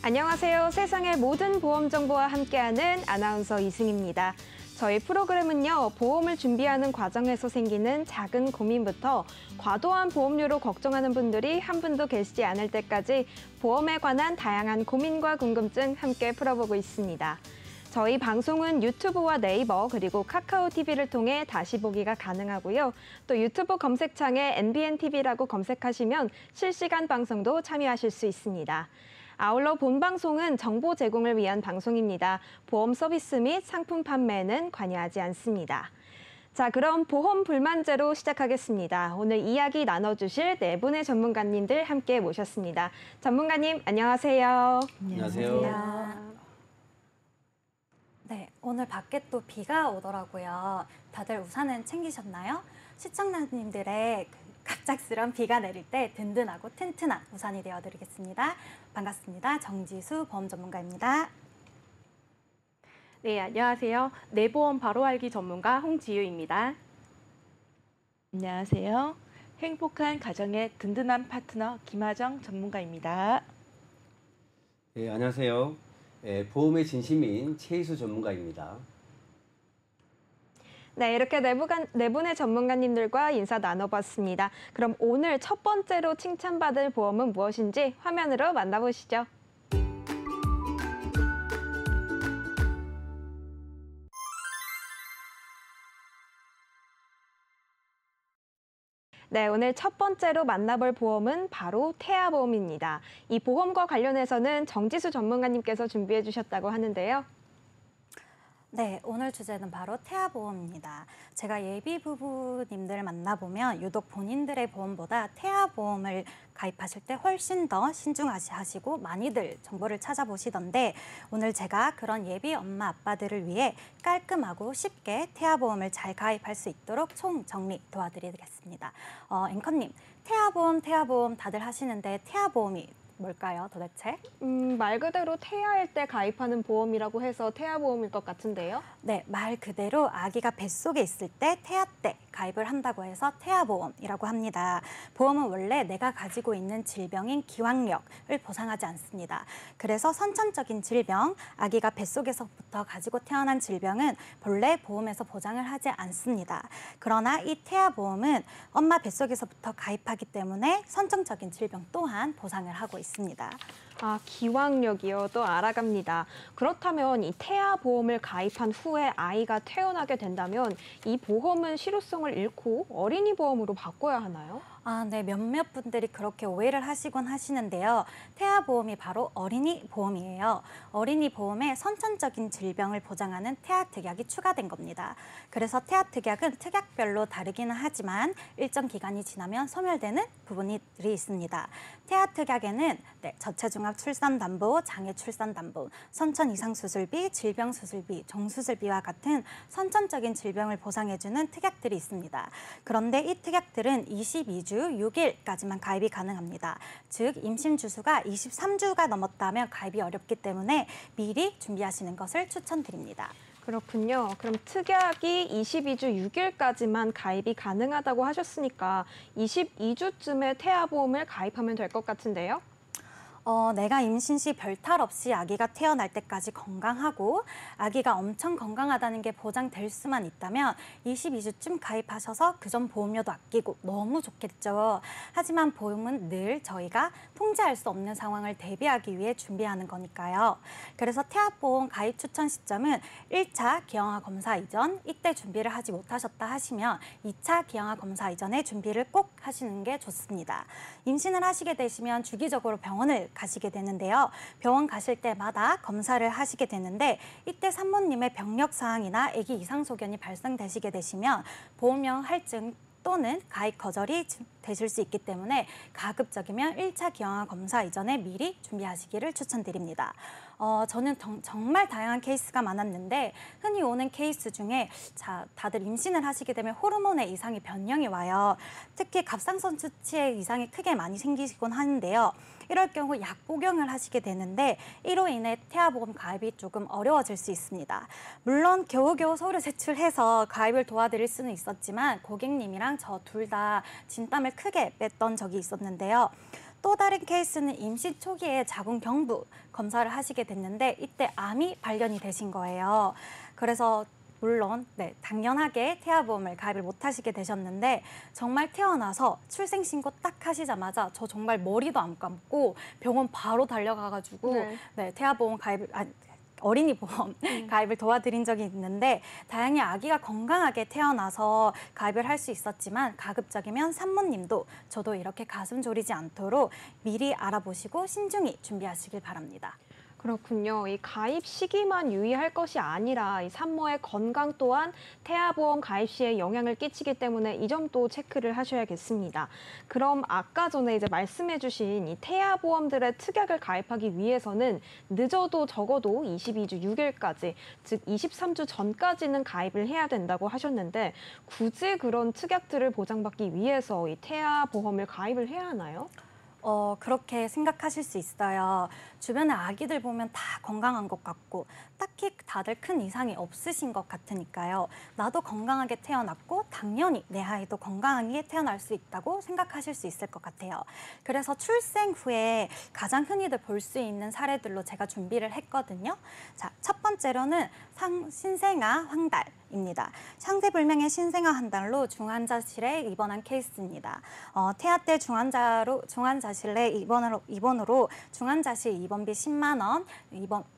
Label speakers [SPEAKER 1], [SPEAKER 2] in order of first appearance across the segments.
[SPEAKER 1] 안녕하세요. 세상의 모든 보험 정보와 함께하는 아나운서 이승입니다. 저희 프로그램은요, 보험을 준비하는 과정에서 생기는 작은 고민부터 과도한 보험료로 걱정하는 분들이 한 분도 계시지 않을 때까지 보험에 관한 다양한 고민과 궁금증 함께 풀어보고 있습니다. 저희 방송은 유튜브와 네이버 그리고 카카오 TV를 통해 다시 보기가 가능하고요. 또 유튜브 검색창에 NBNTV라고 검색하시면 실시간 방송도 참여하실 수 있습니다. 아울러 본 방송은 정보 제공을 위한 방송입니다. 보험 서비스 및 상품 판매는 관여하지 않습니다. 자, 그럼 보험 불만제로 시작하겠습니다. 오늘 이야기 나눠주실 네 분의 전문가님들 함께 모셨습니다. 전문가님, 안녕하세요.
[SPEAKER 2] 안녕하세요.
[SPEAKER 3] 네, 오늘 밖에 또 비가 오더라고요. 다들 우산은 챙기셨나요? 시청자님들의 갑작스런 비가 내릴 때 든든하고 튼튼한 우산이 되어드리겠습니다. 반갑습니다. 정지수 보험 전문가입니다.
[SPEAKER 2] 네, 안녕하세요. 내보험 바로 알기 전문가 홍지유입니다.
[SPEAKER 4] 안녕하세요. 행복한 가정의 든든한 파트너 김하정 전문가입니다.
[SPEAKER 5] 네, 안녕하세요. 보험의 진심인 최희수 전문가입니다.
[SPEAKER 1] 네, 이렇게 네 분의 전문가님들과 인사 나눠봤습니다. 그럼 오늘 첫 번째로 칭찬받을 보험은 무엇인지 화면으로 만나보시죠. 네, 오늘 첫 번째로 만나볼 보험은 바로 태아보험입니다. 이 보험과 관련해서는 정지수 전문가님께서 준비해 주셨다고 하는데요.
[SPEAKER 3] 네, 오늘 주제는 바로 태아보험입니다. 제가 예비 부부님들 만나보면 유독 본인들의 보험보다 태아보험을 가입하실 때 훨씬 더 신중하시고 많이들 정보를 찾아보시던데 오늘 제가 그런 예비 엄마 아빠들을 위해 깔끔하고 쉽게 태아보험을 잘 가입할 수 있도록 총정리 도와드리겠습니다. 앵커님, 태아보험 다들 하시는데 태아보험이 뭘까요, 도대체?
[SPEAKER 1] 말 그대로 태아일 때 가입하는 보험이라고 해서 태아보험일 것 같은데요.
[SPEAKER 3] 네, 말 그대로 아기가 뱃속에 있을 때 태아 때 가입을 한다고 해서 태아보험이라고 합니다. 보험은 원래 내가 가지고 있는 질병인 기왕력을 보상하지 않습니다. 그래서 선천적인 질병, 아기가 뱃속에서부터 가지고 태어난 질병은 본래 보험에서 보장을 하지 않습니다. 그러나 이 태아보험은 엄마 뱃속에서부터 가입하기 때문에 선천적인 질병 또한 보상을 하고 있습니다.
[SPEAKER 1] 아, 기왕력이요. 또 알아갑니다. 그렇다면 이 태아보험을 가입한 후에 아이가 태어나게 된다면 이 보험은 실효성을 잃고 어린이 보험으로 바꿔야 하나요?
[SPEAKER 3] 네, 몇몇 분들이 그렇게 오해를 하시곤 하시는데요. 태아보험이 바로 어린이 보험이에요. 어린이 보험에 선천적인 질병을 보장하는 태아특약이 추가된 겁니다. 그래서 태아특약은 특약별로 다르기는 하지만 일정 기간이 지나면 소멸되는 부분들이 있습니다. 태아특약에는 저체중압 출산담보, 장애 출산담보, 선천 이상 수술비, 질병 수술비, 종수술비와 같은 선천적인 질병을 보상해주는 특약들이 있습니다. 그런데 이 특약들은 22주 6일까지만 가입이 가능합니다. 즉 임신 주수가 23주가 넘었다면 가입이 어렵기 때문에 미리 준비하시는 것을 추천드립니다.
[SPEAKER 1] 그렇군요. 그럼 특약이 22주 6일까지만 가입이 가능하다고 하셨으니까 22주쯤에 태아보험을 가입하면 될 것 같은데요?
[SPEAKER 3] 내가 임신 시 별탈 없이 아기가 태어날 때까지 건강하고 아기가 엄청 건강하다는 게 보장될 수만 있다면 22주쯤 가입하셔서 그전 보험료도 아끼고 너무 좋겠죠. 하지만 보험은 늘 저희가 통제할 수 없는 상황을 대비하기 위해 준비하는 거니까요. 그래서 태아보험 가입 추천 시점은 1차 기형아 검사 이전, 이때 준비를 하지 못하셨다 하시면 2차 기형아 검사 이전에 준비를 꼭 하시는 게 좋습니다. 임신을 하시게 되시면 주기적으로 병원을 가시게 되는데요. 병원 가실 때마다 검사를 하시게 되는데 이때 산모님의 병력 사항이나 아기 이상 소견이 발생되시게 되시면 보험료 할증 또는 가입 거절이 되실 수 있기 때문에 가급적이면 1차 기형아 검사 이전에 미리 준비하시기를 추천드립니다. 저는 정말 다양한 케이스가 많았는데 흔히 오는 케이스 중에 다들 임신을 하시게 되면 호르몬의 이상이 변형이 와요. 특히 갑상선 수치의 이상이 크게 많이 생기곤 하는데요. 이럴 경우 약 복용을 하시게 되는데 이로 인해 태아보험 가입이 조금 어려워질 수 있습니다. 물론 겨우겨우 서류 제출해서 가입을 도와드릴 수는 있었지만 고객님이랑 저 둘 다 진땀을 크게 뺐던 적이 있었는데요. 또 다른 케이스는 임신 초기에 자궁 경부 검사를 하시게 됐는데 이때 암이 발견이 되신 거예요. 그래서 물론 당연하게 태아보험을 가입을 못 하시게 되셨는데 정말 태어나서 출생신고 딱 하시자마자 저 정말 머리도 안 감고 병원 바로 달려가가지고 태아보험 가입을 어린이 보험 가입을 도와드린 적이 있는데 다행히 아기가 건강하게 태어나서 가입을 할 수 있었지만 가급적이면 산모님도 저도 이렇게 가슴 졸이지 않도록 미리 알아보시고 신중히 준비하시길 바랍니다.
[SPEAKER 1] 그렇군요. 이 가입 시기만 유의할 것이 아니라 이 산모의 건강 또한 태아보험 가입 시에 영향을 끼치기 때문에 이 점도 체크를 하셔야겠습니다. 그럼 아까 전에 이제 말씀해주신 이 태아보험들의 특약을 가입하기 위해서는 늦어도 적어도 22주 6일까지, 즉 23주 전까지는 가입을 해야 된다고 하셨는데 굳이 그런 특약들을 보장받기 위해서 이 태아보험을 가입을 해야 하나요?
[SPEAKER 3] 그렇게 생각하실 수 있어요. 주변에 아기들 보면 다 건강한 것 같고 딱히 다들 큰 이상이 없으신 것 같으니까요. 나도 건강하게 태어났고 당연히 내 아이도 건강하게 태어날 수 있다고 생각하실 수 있을 것 같아요. 그래서 출생 후에 가장 흔히들 볼 수 있는 사례들로 제가 준비를 했거든요. 자, 첫 번째로는 신생아 황달입니다. 상세불명의 신생아 황달로 중환자실에 입원한 케이스입니다. 태아 때 중환자실에 입원으로 중환자실 입원비 10만 원,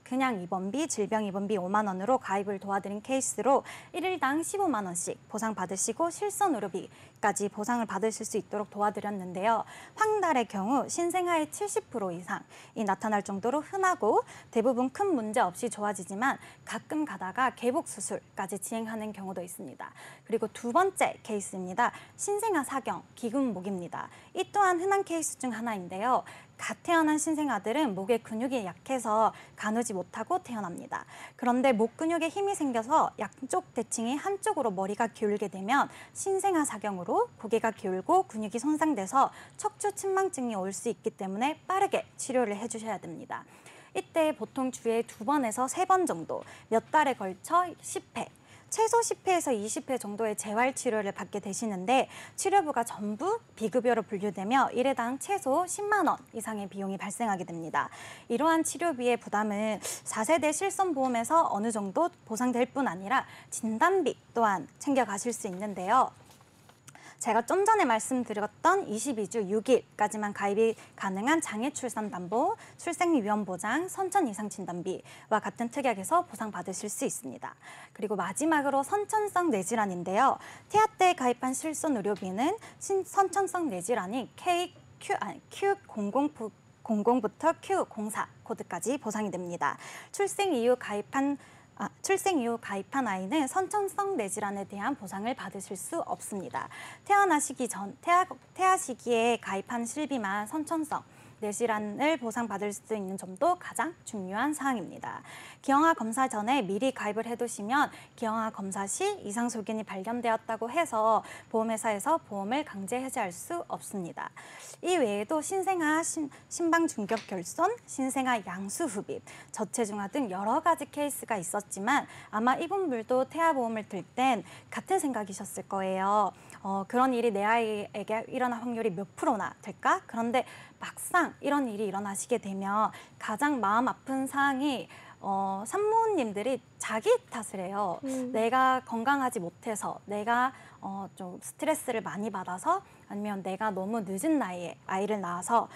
[SPEAKER 3] 그냥 입원비, 질병 입원비 5만 원으로 가입을 도와드린 케이스로 1일당 15만 원씩 보상받으시고 실손 의료비까지 보상을 받으실 수 있도록 도와드렸는데요. 황달의 경우 신생아의 70% 이상이 나타날 정도로 흔하고 대부분 큰 문제 없이 좋아지지만 가끔 가다가 개복 수술까지 진행하는 경우도 있습니다. 그리고 두 번째 케이스입니다. 신생아 사경, 기근목입니다. 이 또한 흔한 케이스 중 하나인데요. 갓 태어난 신생아들은 목의 근육이 약해서 가누지 못하고 태어납니다. 그런데 목 근육에 힘이 생겨서 양쪽 대칭이 한쪽으로 머리가 기울게 되면 신생아 사경으로 고개가 기울고 근육이 손상돼서 척추 침망증이 올 수 있기 때문에 빠르게 치료를 해주셔야 됩니다. 이때 보통 주에 2번에서 3번 정도 몇 달에 걸쳐 10회, 최소 10회에서 20회 정도의 재활 치료를 받게 되시는데 치료비가 전부 비급여로 분류되며 1회당 최소 10만 원 이상의 비용이 발생하게 됩니다. 이러한 치료비의 부담은 4세대 실손보험에서 어느 정도 보상될 뿐 아니라 진단비 또한 챙겨가실 수 있는데요. 제가 좀 전에 말씀드렸던 22주 6일까지만 가입이 가능한 장애출산담보, 출생위험보장, 선천 이상 진단비와 같은 특약에서 보상받으실 수 있습니다. 그리고 마지막으로 선천성 뇌질환인데요. 태아 때 가입한 실손 의료비는 선천성 뇌질환인 Q00부터 Q04 코드까지 보상이 됩니다. 출생 이후 가입한 아이는 선천성 뇌질환에 대한 보상을 받으실 수 없습니다. 태아 시기에 가입한 실비만 선천성 뇌질환을 보상받을 수 있는 점도 가장 중요한 사항입니다. 기형아 검사 전에 미리 가입을 해두시면 기형아 검사 시 이상 소견이 발견되었다고 해서 보험회사에서 보험을 강제 해지할 수 없습니다. 이 외에도 신생아 심방 중격 결손, 신생아 양수 흡입, 저체중아 등 여러 가지 케이스가 있었지만 아마 이분들도 태아보험을 들 땐 같은 생각이셨을 거예요. 그런 일이 내 아이에게 일어날 확률이 몇 프로나 될까? 그런데 막상 이런 일이 일어나시게 되면 가장 마음 아픈 사항이 산모님들이 자기 탓을 해요. 내가 건강하지 못해서, 내가 좀 스트레스를 많이 받아서, 아니면 내가 너무 늦은 나이에 아이를 낳아서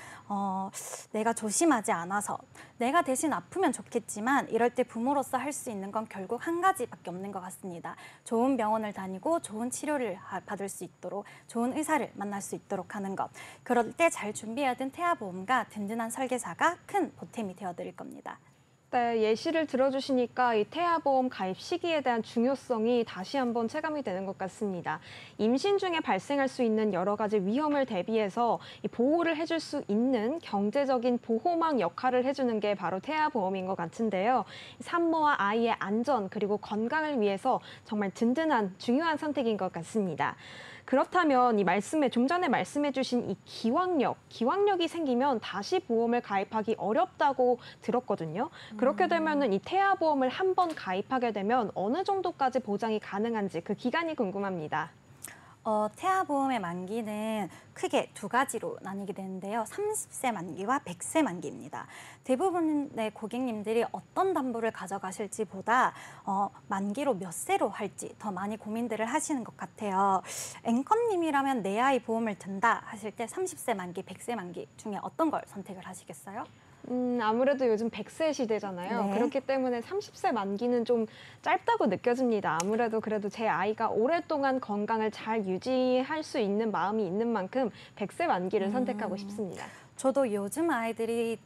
[SPEAKER 3] 내가 조심하지 않아서, 내가 대신 아프면 좋겠지만 이럴 때 부모로서 할 수 있는 건 결국 한 가지밖에 없는 것 같습니다. 좋은 병원을 다니고 좋은 치료를 받을 수 있도록, 좋은 의사를 만날 수 있도록 하는 것. 그럴 때 잘 준비해야 된 태아보험과 든든한 설계사가 큰 보탬이 되어드릴 겁니다.
[SPEAKER 1] 네, 예시를 들어주시니까 이 태아보험 가입 시기에 대한 중요성이 다시 한번 체감이 되는 것 같습니다. 임신 중에 발생할 수 있는 여러 가지 위험을 대비해서 이 보호를 해줄 수 있는 경제적인 보호망 역할을 해주는 게 바로 태아보험인 것 같은데요. 산모와 아이의 안전 그리고 건강을 위해서 정말 든든한 중요한 선택인 것 같습니다. 그렇다면 좀 전에 말씀해주신 이 기왕력이 생기면 다시 보험을 가입하기 어렵다고 들었거든요. 그렇게 되면은 이 태아보험을 한 번 가입하게 되면 어느 정도까지 보장이 가능한지 그 기간이 궁금합니다.
[SPEAKER 3] 태아보험의 만기는 크게 두 가지로 나뉘게 되는데요. 30세 만기와 100세 만기입니다. 대부분의 고객님들이 어떤 담보를 가져가실지 보다 만기로 몇 세로 할지 더 많이 고민들을 하시는 것 같아요. 앵커님이라면 내 아이 보험을 든다 하실 때 30세 만기, 100세 만기 중에 어떤 걸 선택을 하시겠어요?
[SPEAKER 1] 아무래도 요즘 100세 시대잖아요.
[SPEAKER 3] 네.
[SPEAKER 1] 그렇기 때문에 30세 만기는 좀 짧다고 느껴집니다. 아무래도 그래도 제 아이가 오랫동안 건강을 잘 유지할 수 있는 마음이 있는 만큼 100세 만기를 선택하고 싶습니다.
[SPEAKER 3] 저도 요즘 아이들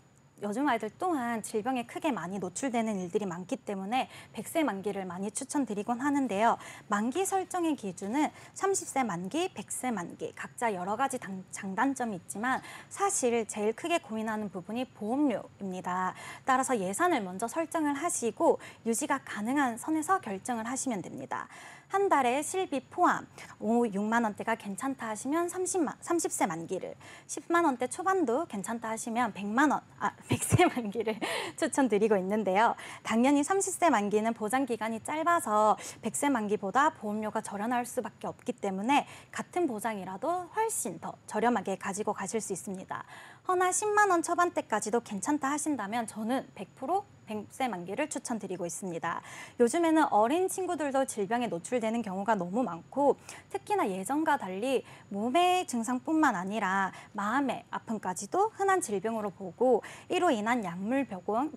[SPEAKER 3] 또한 질병에 크게 많이 노출되는 일들이 많기 때문에 100세 만기를 많이 추천드리곤 하는데요. 만기 설정의 기준은 30세 만기, 100세 만기 각자 여러 가지 장단점이 있지만 사실 제일 크게 고민하는 부분이 보험료입니다. 따라서 예산을 먼저 설정을 하시고 유지가 가능한 선에서 결정을 하시면 됩니다. 한 달에 실비 포함 6만 원대가 괜찮다 하시면 30세 만기를, 10만 원대 초반도 괜찮다 하시면 100세 만기를 추천드리고 있는데요. 당연히 30세 만기는 보장 기간이 짧아서 100세 만기보다 보험료가 저렴할 수밖에 없기 때문에 같은 보장이라도 훨씬 더 저렴하게 가지고 가실 수 있습니다. 허나 10만 원 초반대까지도 괜찮다 하신다면 저는 100% 100세 만기를 추천드리고 있습니다. 요즘에는 어린 친구들도 질병에 노출되는 경우가 너무 많고 특히나 예전과 달리 몸의 증상뿐만 아니라 마음의 아픔까지도 흔한 질병으로 보고 이로 인한 약물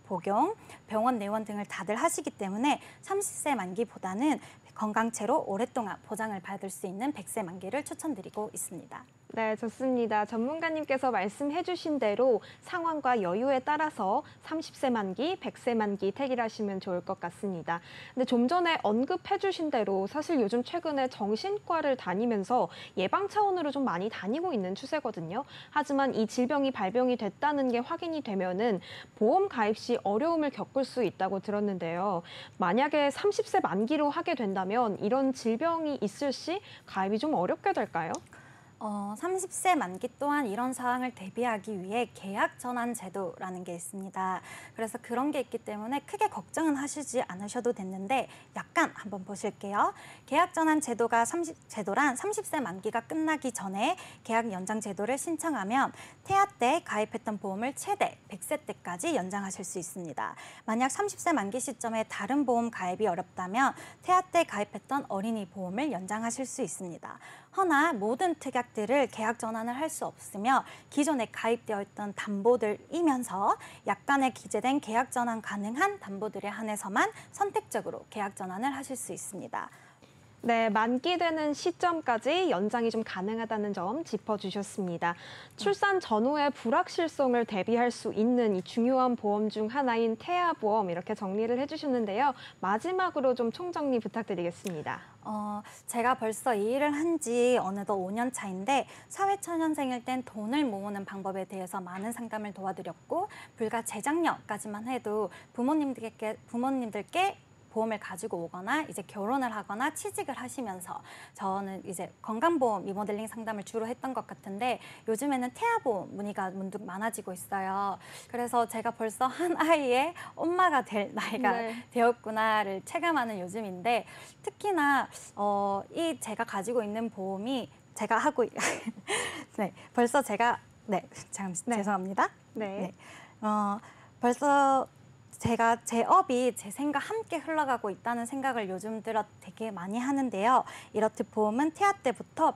[SPEAKER 3] 복용, 병원 내원 등을 다들 하시기 때문에 30세 만기보다는 건강체로 오랫동안 보장을 받을 수 있는 100세 만기를 추천드리고 있습니다.
[SPEAKER 1] 네, 좋습니다. 전문가님께서 말씀해 주신 대로 상황과 여유에 따라서 30세 만기, 100세 만기 택일하시면 좋을 것 같습니다. 근데 좀 전에 언급해 주신 대로 사실 요즘 최근에 정신과를 다니면서 예방 차원으로 좀 많이 다니고 있는 추세거든요. 하지만 이 질병이 발병이 됐다는 게 확인이 되면은 보험 가입 시 어려움을 겪을 수 있다고 들었는데요. 만약에 30세 만기로 하게 된다면 이런 질병이 있을 시 가입이 좀 어렵게 될까요?
[SPEAKER 3] 30세 만기 또한 이런 상황을 대비하기 위해 계약 전환 제도라는 게 있습니다. 그래서 그런 게 있기 때문에 크게 걱정은 하시지 않으셔도 됐는데 약간 한번 보실게요. 계약 전환 제도란 30세 만기가 끝나기 전에 계약 연장 제도를 신청하면 태아 때 가입했던 보험을 최대 100세 때까지 연장하실 수 있습니다. 만약 30세 만기 시점에 다른 보험 가입이 어렵다면 태아 때 가입했던 어린이 보험을 연장하실 수 있습니다. 허나 모든 특약들을 계약 전환을 할 수 없으며 기존에 가입되어 있던 담보들이면서 약관에 기재된 계약 전환 가능한 담보들에 한해서만 선택적으로 계약 전환을 하실 수 있습니다.
[SPEAKER 1] 네, 만기되는 시점까지 연장이 좀 가능하다는 점 짚어주셨습니다. 출산 전후의 불확실성을 대비할 수 있는 이 중요한 보험 중 하나인 태아보험 이렇게 정리를 해주셨는데요. 마지막으로 좀 총정리 부탁드리겠습니다.
[SPEAKER 3] 제가 벌써 이 일을 한 지 어느덧 5년 차인데 사회초년생일 땐 돈을 모으는 방법에 대해서 많은 상담을 도와드렸고 불과 재작년까지만 해도 부모님들께 보험을 가지고 오거나 이제 결혼을 하거나 취직을 하시면서 저는 이제 건강보험 리모델링 상담을 주로 했던 것 같은데 요즘에는 태아보험 문의가 문득 많아지고 있어요. 그래서 제가 벌써 한 아이의 엄마가 될 나이가 되었구나를 체감하는 요즘인데 특히나 이 제가 가지고 있는 보험이 제가 하고 네, 벌써 제가 죄송합니다.
[SPEAKER 1] 네.
[SPEAKER 3] 벌써 제가 제 업이 제 생과 함께 흘러가고 있다는 생각을 요즘 들어 되게 많이 하는데요. 이렇듯 보험은 태아 때부터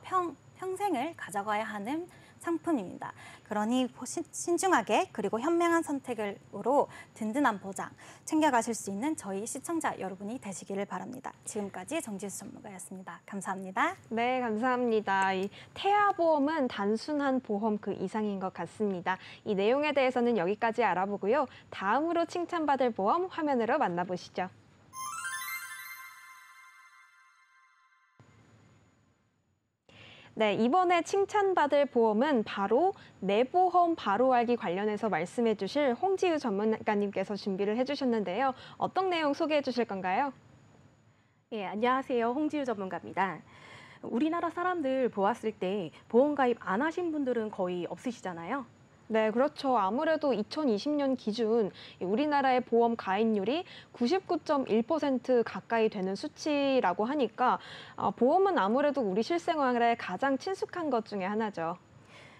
[SPEAKER 3] 평생을 가져가야 하는 상품입니다. 그러니 신중하게 그리고 현명한 선택으로 든든한 보장 챙겨가실 수 있는 저희 시청자 여러분이 되시기를 바랍니다. 지금까지 정지수 전문가였습니다. 감사합니다.
[SPEAKER 1] 네, 감사합니다. 이 태아보험은 단순한 보험 그 이상인 것 같습니다. 이 내용에 대해서는 여기까지 알아보고요. 다음으로 칭찬받을 보험 화면으로 만나보시죠. 네, 이번에 칭찬받을 보험은 바로 내 보험 바로 알기 관련해서 말씀해 주실 홍지유 전문가님께서 준비를 해주셨는데요. 어떤 내용 소개해 주실 건가요?
[SPEAKER 2] 예, 안녕하세요. 홍지유 전문가입니다. 우리나라 사람들 보았을 때 보험 가입 안 하신 분들은 거의 없으시잖아요.
[SPEAKER 1] 네, 그렇죠. 아무래도 2020년 기준 우리나라의 보험 가입률이 99.1% 가까이 되는 수치라고 하니까 보험은 아무래도 우리 실생활에 가장 친숙한 것 중에 하나죠.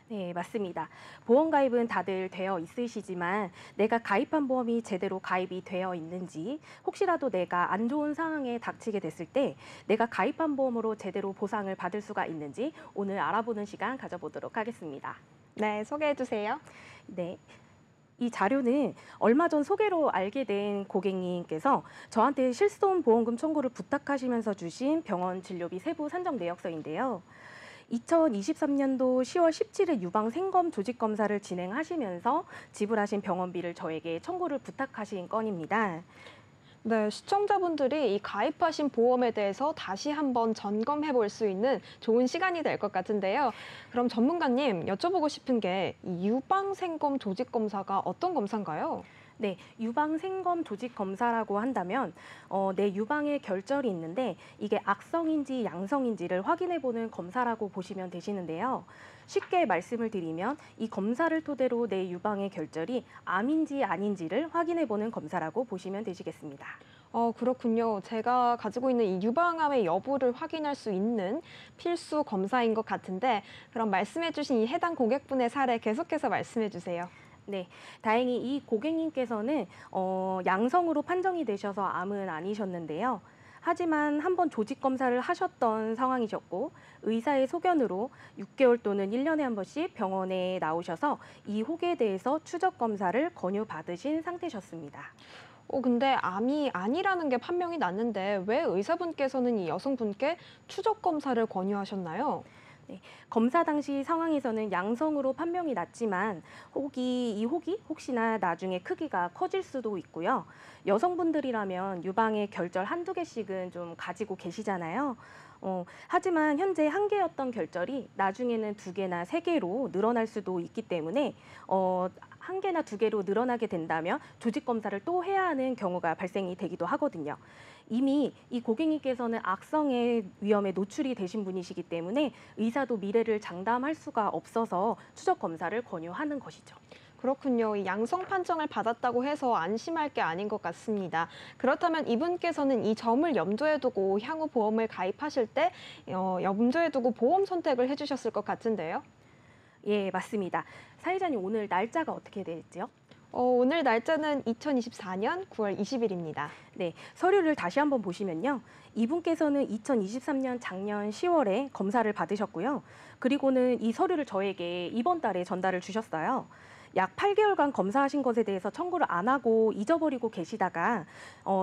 [SPEAKER 2] 네, 맞습니다. 보험 가입은 다들 되어 있으시지만 내가 가입한 보험이 제대로 가입이 되어 있는지, 혹시라도 내가 안 좋은 상황에 닥치게 됐을 때 내가 가입한 보험으로 제대로 보상을 받을 수가 있는지 오늘 알아보는 시간 가져보도록 하겠습니다.
[SPEAKER 1] 네, 소개해 주세요.
[SPEAKER 2] 네. 이 자료는 얼마 전 소개로 알게 된 고객님께서 저한테 실손보험금 청구를 부탁하시면서 주신 병원 진료비 세부 산정 내역서인데요. 2023년도 10월 17일 유방 생검 조직 검사를 진행하시면서 지불하신 병원비를 저에게 청구를 부탁하신 건입니다.
[SPEAKER 1] 네, 시청자분들이 이 가입하신 보험에 대해서 다시 한번 점검해 볼 수 있는 좋은 시간이 될 것 같은데요. 그럼 전문가님 여쭤보고 싶은 게 이 유방생검 조직 검사가 어떤 검사인가요?
[SPEAKER 2] 네, 유방 생검 조직 검사라고 한다면 내 유방에 결절이 있는데 이게 악성인지 양성인지를 확인해 보는 검사라고 보시면 되시는데요. 쉽게 말씀을 드리면 이 검사를 토대로 내 유방의 결절이 암인지 아닌지를 확인해 보는 검사라고 보시면 되시겠습니다.
[SPEAKER 1] 그렇군요. 제가 가지고 있는 이 유방암의 여부를 확인할 수 있는 필수 검사인 것 같은데 그럼 말씀해 주신 이 해당 고객분의 사례 계속해서 말씀해 주세요.
[SPEAKER 2] 네, 다행히 이 고객님께서는 양성으로 판정이 되셔서 암은 아니셨는데요. 하지만 한번 조직 검사를 하셨던 상황이셨고 의사의 소견으로 6개월 또는 1년에 한 번씩 병원에 나오셔서 이 혹에 대해서 추적 검사를 권유받으신 상태셨습니다.
[SPEAKER 1] 근데 암이 아니라는 게 판명이 났는데 왜 의사분께서는 이 여성분께 추적 검사를 권유하셨나요?
[SPEAKER 2] 네, 검사 당시 상황에서는 양성으로 판명이 났지만 이 혹이 혹시나 나중에 크기가 커질 수도 있고요. 여성분들이라면 유방에 결절 한두 개씩은 좀 가지고 계시잖아요. 하지만 현재 한 개였던 결절이 나중에는 두 개나 세 개로 늘어날 수도 있기 때문에 한 개나 두 개로 늘어나게 된다면 조직 검사를 또 해야 하는 경우가 발생이 되기도 하거든요. 이미 이 고객님께서는 악성의 위험에 노출이 되신 분이시기 때문에 의사도 미래를 장담할 수가 없어서 추적 검사를 권유하는 것이죠.
[SPEAKER 1] 그렇군요. 이 양성 판정을 받았다고 해서 안심할 게 아닌 것 같습니다. 그렇다면 이분께서는 이 점을 염두에 두고 향후 보험을 가입하실 때 염두에 두고 보험 선택을 해주셨을 것 같은데요.
[SPEAKER 2] 예, 맞습니다. 사회자님 오늘 날짜가 어떻게 되죠?
[SPEAKER 1] 오늘 날짜는 2024년 9월 20일입니다.
[SPEAKER 2] 네, 서류를 다시 한번 보시면요. 이분께서는 2023년 작년 10월에 검사를 받으셨고요. 그리고는 이 서류를 저에게 이번 달에 전달을 주셨어요. 약 8개월간 검사하신 것에 대해서 청구를 안 하고 잊어버리고 계시다가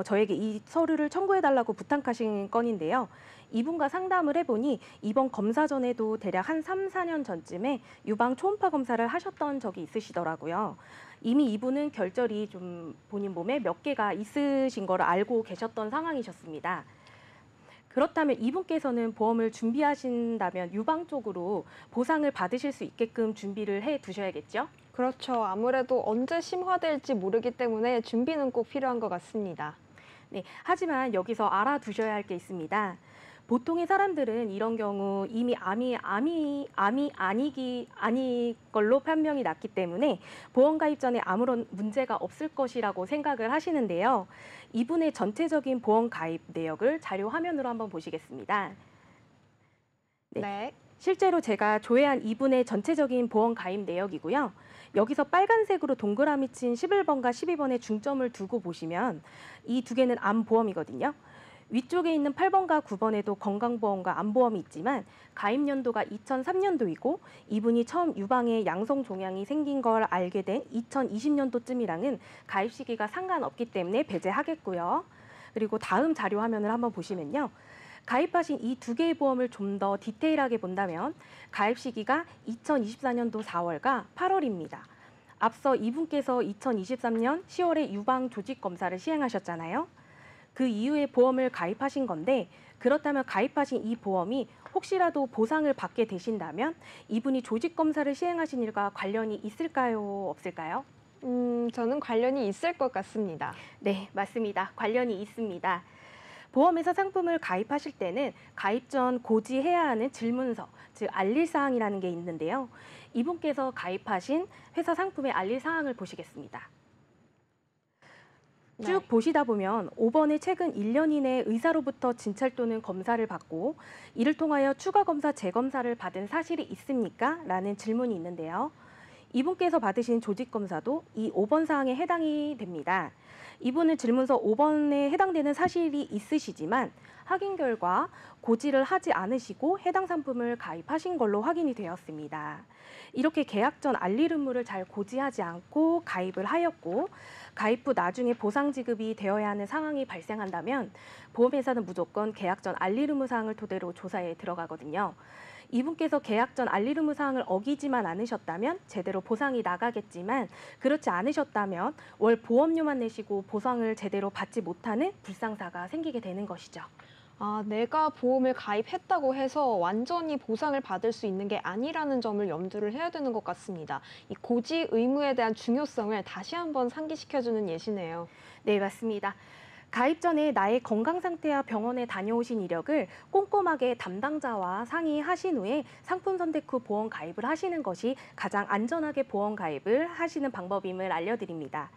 [SPEAKER 2] 저에게 이 서류를 청구해달라고 부탁하신 건인데요. 이분과 상담을 해보니 이번 검사 전에도 대략 한 3, 4년 전쯤에 유방 초음파 검사를 하셨던 적이 있으시더라고요. 이미 이분은 결절이 좀 본인 몸에 몇 개가 있으신 걸 알고 계셨던 상황이셨습니다. 그렇다면 이분께서는 보험을 준비하신다면 유방 쪽으로 보상을 받으실 수 있게끔 준비를 해 두셔야겠죠?
[SPEAKER 1] 그렇죠. 아무래도 언제 심화될지 모르기 때문에 준비는 꼭 필요한 것 같습니다.
[SPEAKER 2] 네, 하지만 여기서 알아두셔야 할 게 있습니다. 보통의 사람들은 이런 경우 이미 암이 아니 걸로 판명이 났기 때문에 보험 가입 전에 아무런 문제가 없을 것이라고 생각을 하시는데요. 이분의 전체적인 보험 가입 내역을 자료 화면으로 한번 보시겠습니다.
[SPEAKER 1] 네.
[SPEAKER 2] 실제로 제가 조회한 이분의 전체적인 보험 가입 내역이고요. 여기서 빨간색으로 동그라미 친 11번과 12번의 중점을 두고 보시면 이 두 개는 암보험이거든요. 위쪽에 있는 8번과 9번에도 건강보험과 암보험이 있지만 가입 연도가 2003년도이고 이분이 처음 유방에 양성 종양이 생긴 걸 알게 된 2020년도쯤이랑은 가입 시기가 상관없기 때문에 배제하겠고요. 그리고 다음 자료 화면을 한번 보시면요. 가입하신 이 두 개의 보험을 좀 더 디테일하게 본다면 가입 시기가 2024년도 4월과 8월입니다. 앞서 이분께서 2023년 10월에 유방 조직 검사를 시행하셨잖아요. 그 이후에 보험을 가입하신 건데 그렇다면 가입하신 이 보험이 혹시라도 보상을 받게 되신다면 이분이 조직 검사를 시행하신 일과 관련이 있을까요? 없을까요?
[SPEAKER 1] 저는 관련이 있을 것 같습니다.
[SPEAKER 2] 네, 맞습니다. 관련이 있습니다. 보험회사 상품을 가입하실 때는 가입 전 고지해야 하는 질문서, 즉 알릴 사항이라는 게 있는데요. 이분께서 가입하신 회사 상품의 알릴 사항을 보시겠습니다. 쭉
[SPEAKER 1] 네.
[SPEAKER 2] 보시다 보면 5번에 최근 1년 이내에 의사로부터 진찰 또는 검사를 받고 이를 통하여 추가 검사, 재검사를 받은 사실이 있습니까? 라는 질문이 있는데요. 이분께서 받으신 조직 검사도 이 5번 사항에 해당이 됩니다. 이분은 질문서 5번에 해당되는 사실이 있으시지만 확인 결과 고지를 하지 않으시고 해당 상품을 가입하신 걸로 확인이 되었습니다. 이렇게 계약 전 알릴 의무를 잘 고지하지 않고 가입을 하였고 가입 후 나중에 보상 지급이 되어야 하는 상황이 발생한다면 보험회사는 무조건 계약 전 알릴 의무 사항을 토대로 조사에 들어가거든요. 이분께서 계약 전 알릴 의무 사항을 어기지만 않으셨다면 제대로 보상이 나가겠지만 그렇지 않으셨다면 월 보험료만 내시고 보상을 제대로 받지 못하는 불상사가 생기게 되는 것이죠.
[SPEAKER 1] 아, 내가 보험을 가입했다고 해서 완전히 보상을 받을 수 있는 게 아니라는 점을 염두를 해야 되는 것 같습니다. 이 고지 의무에 대한 중요성을 다시 한번 상기시켜주는 예시네요.
[SPEAKER 2] 네, 맞습니다. 가입 전에 나의 건강 상태와 병원에 다녀오신 이력을 꼼꼼하게 담당자와 상의하신 후에 상품 선택 후 보험 가입을 하시는 것이 가장 안전하게 보험 가입을 하시는 방법임을 알려드립니다.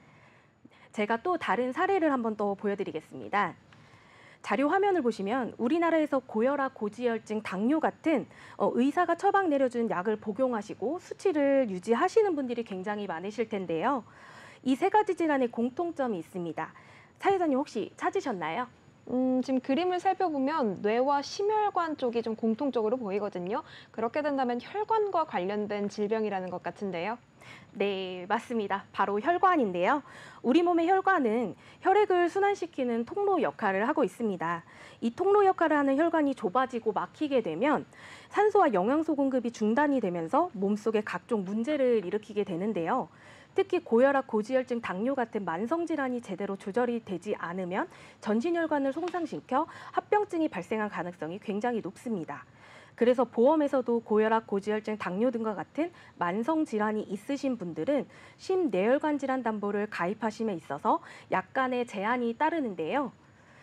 [SPEAKER 2] 제가 또 다른 사례를 한번 더 보여드리겠습니다. 자료 화면을 보시면 우리나라에서 고혈압, 고지혈증, 당뇨 같은 의사가 처방 내려준 약을 복용하시고 수치를 유지하시는 분들이 굉장히 많으실 텐데요. 이 세 가지 질환의 공통점이 있습니다. 사회자님 혹시 찾으셨나요?
[SPEAKER 1] 지금 그림을 살펴보면 뇌와 심혈관 쪽이 좀 공통적으로 보이거든요. 그렇게 된다면 혈관과 관련된 질병이라는 것 같은데요.
[SPEAKER 2] 네, 맞습니다. 바로 혈관인데요. 우리 몸의 혈관은 혈액을 순환시키는 통로 역할을 하고 있습니다. 이 통로 역할을 하는 혈관이 좁아지고 막히게 되면 산소와 영양소 공급이 중단이 되면서 몸속에 각종 문제를 일으키게 되는데요. 특히 고혈압, 고지혈증, 당뇨 같은 만성질환이 제대로 조절이 되지 않으면 전신혈관을 손상시켜 합병증이 발생할 가능성이 굉장히 높습니다. 그래서 보험에서도 고혈압, 고지혈증, 당뇨 등과 같은 만성 질환이 있으신 분들은 심뇌혈관 질환 담보를 가입하심에 있어서 약간의 제한이 따르는데요.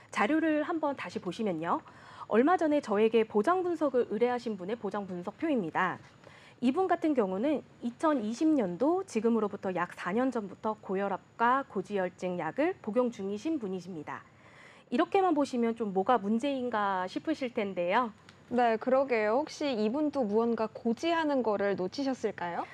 [SPEAKER 2] 자료를 한번 다시 보시면요. 얼마 전에 저에게 보장 분석을 의뢰하신 분의 보장 분석표입니다. 이분 같은 경우는 2020년도 지금으로부터 약 4년 전부터 고혈압과 고지혈증 약을 복용 중이신 분이십니다. 이렇게만 보시면 좀 뭐가 문제인가 싶으실 텐데요.
[SPEAKER 1] 네, 그러게요. 혹시 이분도 무언가 고지하는 거를 놓치셨을까요?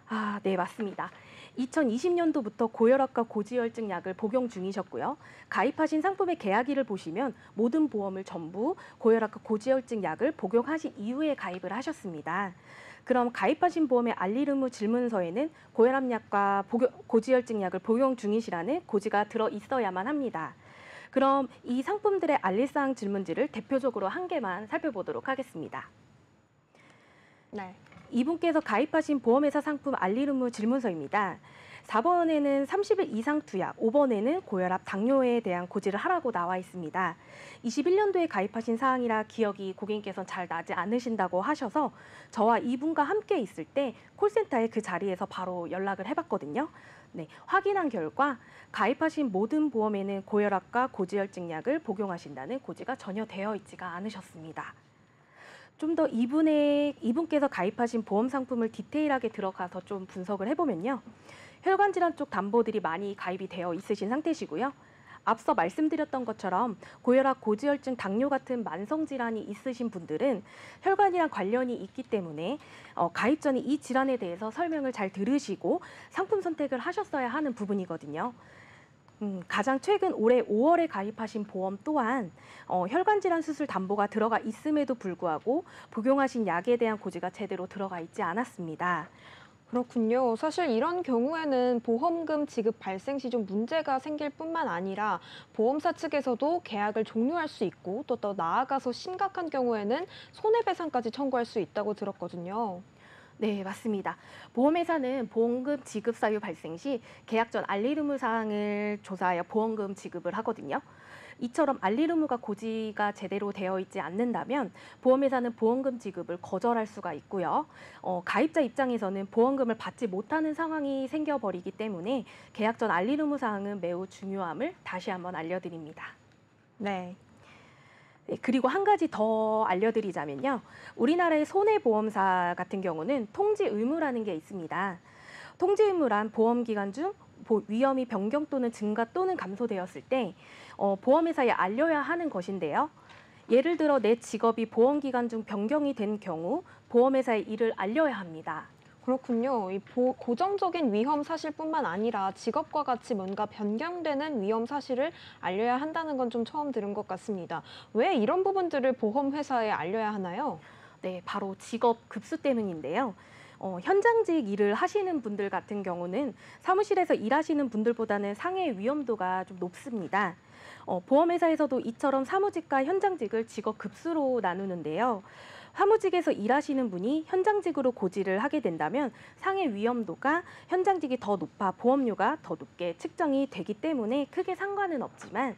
[SPEAKER 2] 아, 네, 맞습니다. 2020년도부터 고혈압과 고지혈증 약을 복용 중이셨고요. 가입하신 상품의 계약일을 보시면 모든 보험을 전부 고혈압과 고지혈증 약을 복용하신 이후에 가입을 하셨습니다. 그럼 가입하신 보험의 알릴 의무 질문서에는 고혈압약과 고지혈증 약을 복용 중이시라는 고지가 들어 있어야만 합니다. 그럼 이 상품들의 알릴사항 질문지를 대표적으로 한 개만 살펴보도록 하겠습니다.
[SPEAKER 1] 네.
[SPEAKER 2] 이분께서 가입하신 보험회사 상품 알릴 의무 질문서입니다. 4번에는 30일 이상 투약, 5번에는 고혈압, 당뇨에 대한 고지를 하라고 나와 있습니다. 21년도에 가입하신 사항이라 기억이 고객님께서는 잘 나지 않으신다고 하셔서 저와 이분과 함께 있을 때 콜센터에 그 자리에서 바로 연락을 해봤거든요. 네, 확인한 결과 가입하신 모든 보험에는 고혈압과 고지혈증 약을 복용하신다는 고지가 전혀 되어 있지가 않으셨습니다. 좀 더 이분께서 가입하신 보험 상품을 디테일하게 들어가서 좀 분석을 해보면요. 혈관 질환 쪽 담보들이 많이 가입이 되어 있으신 상태시고요. 앞서 말씀드렸던 것처럼 고혈압, 고지혈증, 당뇨 같은 만성 질환이 있으신 분들은 혈관이랑 관련이 있기 때문에 가입 전에 이 질환에 대해서 설명을 잘 들으시고 상품 선택을 하셨어야 하는 부분이거든요. 가장 최근 올해 5월에 가입하신 보험 또한 혈관 질환 수술 담보가 들어가 있음에도 불구하고 복용하신 약에 대한 고지가 제대로 들어가 있지 않았습니다.
[SPEAKER 1] 그렇군요. 사실 이런 경우에는 보험금 지급 발생 시 좀 문제가 생길 뿐만 아니라 보험사 측에서도 계약을 종료할 수 있고 또 나아가서 심각한 경우에는 손해배상까지 청구할 수 있다고 들었거든요.
[SPEAKER 2] 네, 맞습니다. 보험회사는 보험금 지급 사유 발생 시 계약 전 알릴 의무 사항을 조사하여 보험금 지급을 하거든요. 이처럼 알릴 의무가 고지가 제대로 되어 있지 않는다면 보험회사는 보험금 지급을 거절할 수가 있고요. 가입자 입장에서는 보험금을 받지 못하는 상황이 생겨버리기 때문에 계약 전 알릴 의무 사항은 매우 중요함을 다시 한번 알려드립니다.
[SPEAKER 1] 네.
[SPEAKER 2] 네, 그리고 한 가지 더 알려드리자면요. 우리나라의 손해보험사 같은 경우는 통지 의무라는 게 있습니다. 통지 의무란 보험 기간 중 위험이 변경 또는 증가 또는 감소되었을 때 보험회사에 알려야 하는 것인데요. 예를 들어 내 직업이 보험 기간 중 변경이 된 경우 보험회사에 이를 알려야 합니다.
[SPEAKER 1] 그렇군요. 고정적인 위험 사실뿐만 아니라 직업과 같이 뭔가 변경되는 위험 사실을 알려야 한다는 건 좀 처음 들은 것 같습니다. 왜 이런 부분들을 보험회사에 알려야 하나요?
[SPEAKER 2] 네, 바로 직업 급수 때문인데요. 현장직 일을 하시는 분들 같은 경우는 사무실에서 일하시는 분들보다는 상해 위험도가 좀 높습니다. 보험회사에서도 이처럼 사무직과 현장직을 직업 급수로 나누는데요. 사무직에서 일하시는 분이 현장직으로 고지를 하게 된다면 상해 위험도가 현장직이 더 높아 보험료가 더 높게 측정이 되기 때문에 크게 상관은 없지만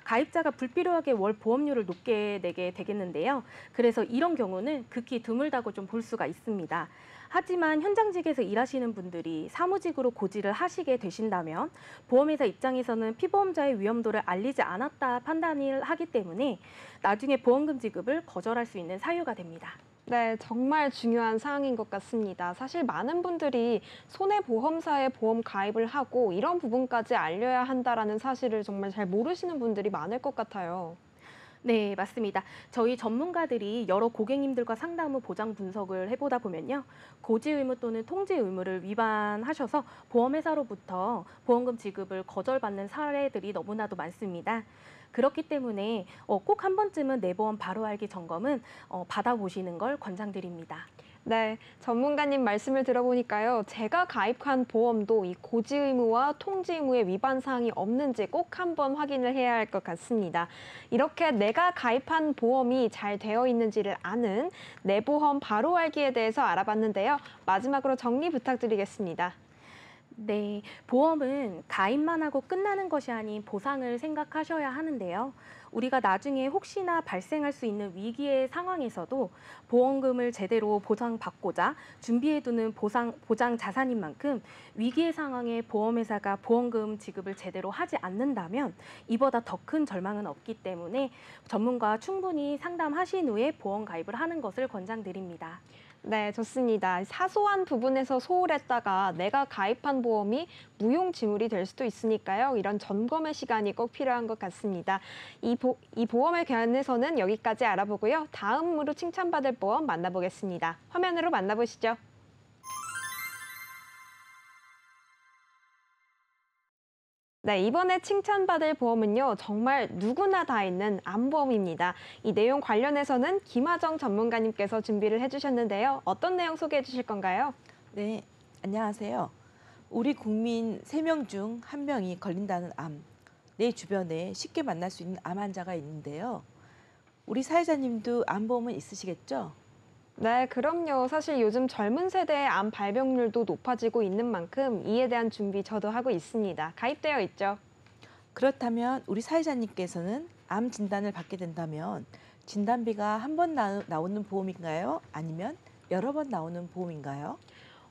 [SPEAKER 2] 가입자가 불필요하게 월 보험료를 높게 내게 되겠는데요. 그래서 이런 경우는 극히 드물다고 좀 볼 수가 있습니다. 하지만 현장직에서 일하시는 분들이 사무직으로 고지를 하시게 되신다면 보험회사 입장에서는 피보험자의 위험도를 알리지 않았다 판단을 하기 때문에 나중에 보험금 지급을 거절할 수 있는 사유가 됩니다.
[SPEAKER 1] 네, 정말 중요한 사항인 것 같습니다. 사실 많은 분들이 손해보험사에 보험 가입을 하고 이런 부분까지 알려야 한다라는 사실을 정말 잘 모르시는 분들이 많을 것 같아요.
[SPEAKER 2] 네, 맞습니다. 저희 전문가들이 여러 고객님들과 상담 후 보장 분석을 해보다 보면요. 고지 의무 또는 통지 의무를 위반하셔서 보험회사로부터 보험금 지급을 거절받는 사례들이 너무나도 많습니다. 그렇기 때문에 꼭 한 번쯤은 내 보험 바로 알기 점검은 받아보시는 걸 권장드립니다.
[SPEAKER 1] 네, 전문가님 말씀을 들어보니까요. 제가 가입한 보험도 이 고지 의무와 통지 의무의 위반 사항이 없는지 꼭 한번 확인을 해야 할 것 같습니다. 이렇게 내가 가입한 보험이 잘 되어 있는지를 아는 내 보험 바로 알기에 대해서 알아봤는데요. 마지막으로 정리 부탁드리겠습니다.
[SPEAKER 2] 네, 보험은 가입만 하고 끝나는 것이 아닌 보상을 생각하셔야 하는데요. 우리가 나중에 혹시나 발생할 수 있는 위기의 상황에서도 보험금을 제대로 보상받고자 준비해두는 보장 자산인 만큼 위기의 상황에 보험회사가 보험금 지급을 제대로 하지 않는다면 이보다 더 큰 절망은 없기 때문에 전문가와 충분히 상담하신 후에 보험 가입을 하는 것을 권장드립니다.
[SPEAKER 1] 네, 좋습니다. 사소한 부분에서 소홀했다가 내가 가입한 보험이 무용지물이 될 수도 있으니까요. 이런 점검의 시간이 꼭 필요한 것 같습니다. 이 보험에 관해서는 여기까지 알아보고요. 다음으로 칭찬받을 보험 만나보겠습니다. 화면으로 만나보시죠. 네, 이번에 칭찬받을 보험은요, 정말 누구나 다 있는 암보험입니다. 이 내용 관련해서는 김하정 전문가님께서 준비를 해주셨는데요. 어떤 내용 소개해 주실 건가요?
[SPEAKER 4] 네, 안녕하세요. 우리 국민 3명 중 1명이 걸린다는 암. 내 주변에 쉽게 만날 수 있는 암 환자가 있는데요. 우리 사회자님도 암보험은 있으시겠죠?
[SPEAKER 1] 네, 그럼요. 사실 요즘 젊은 세대의 암 발병률도 높아지고 있는 만큼 이에 대한 준비 저도 하고 있습니다. 가입되어 있죠.
[SPEAKER 4] 그렇다면 우리 사회자님께서는 암 진단을 받게 된다면 진단비가 한 번 나오는 보험인가요? 아니면 여러 번 나오는 보험인가요?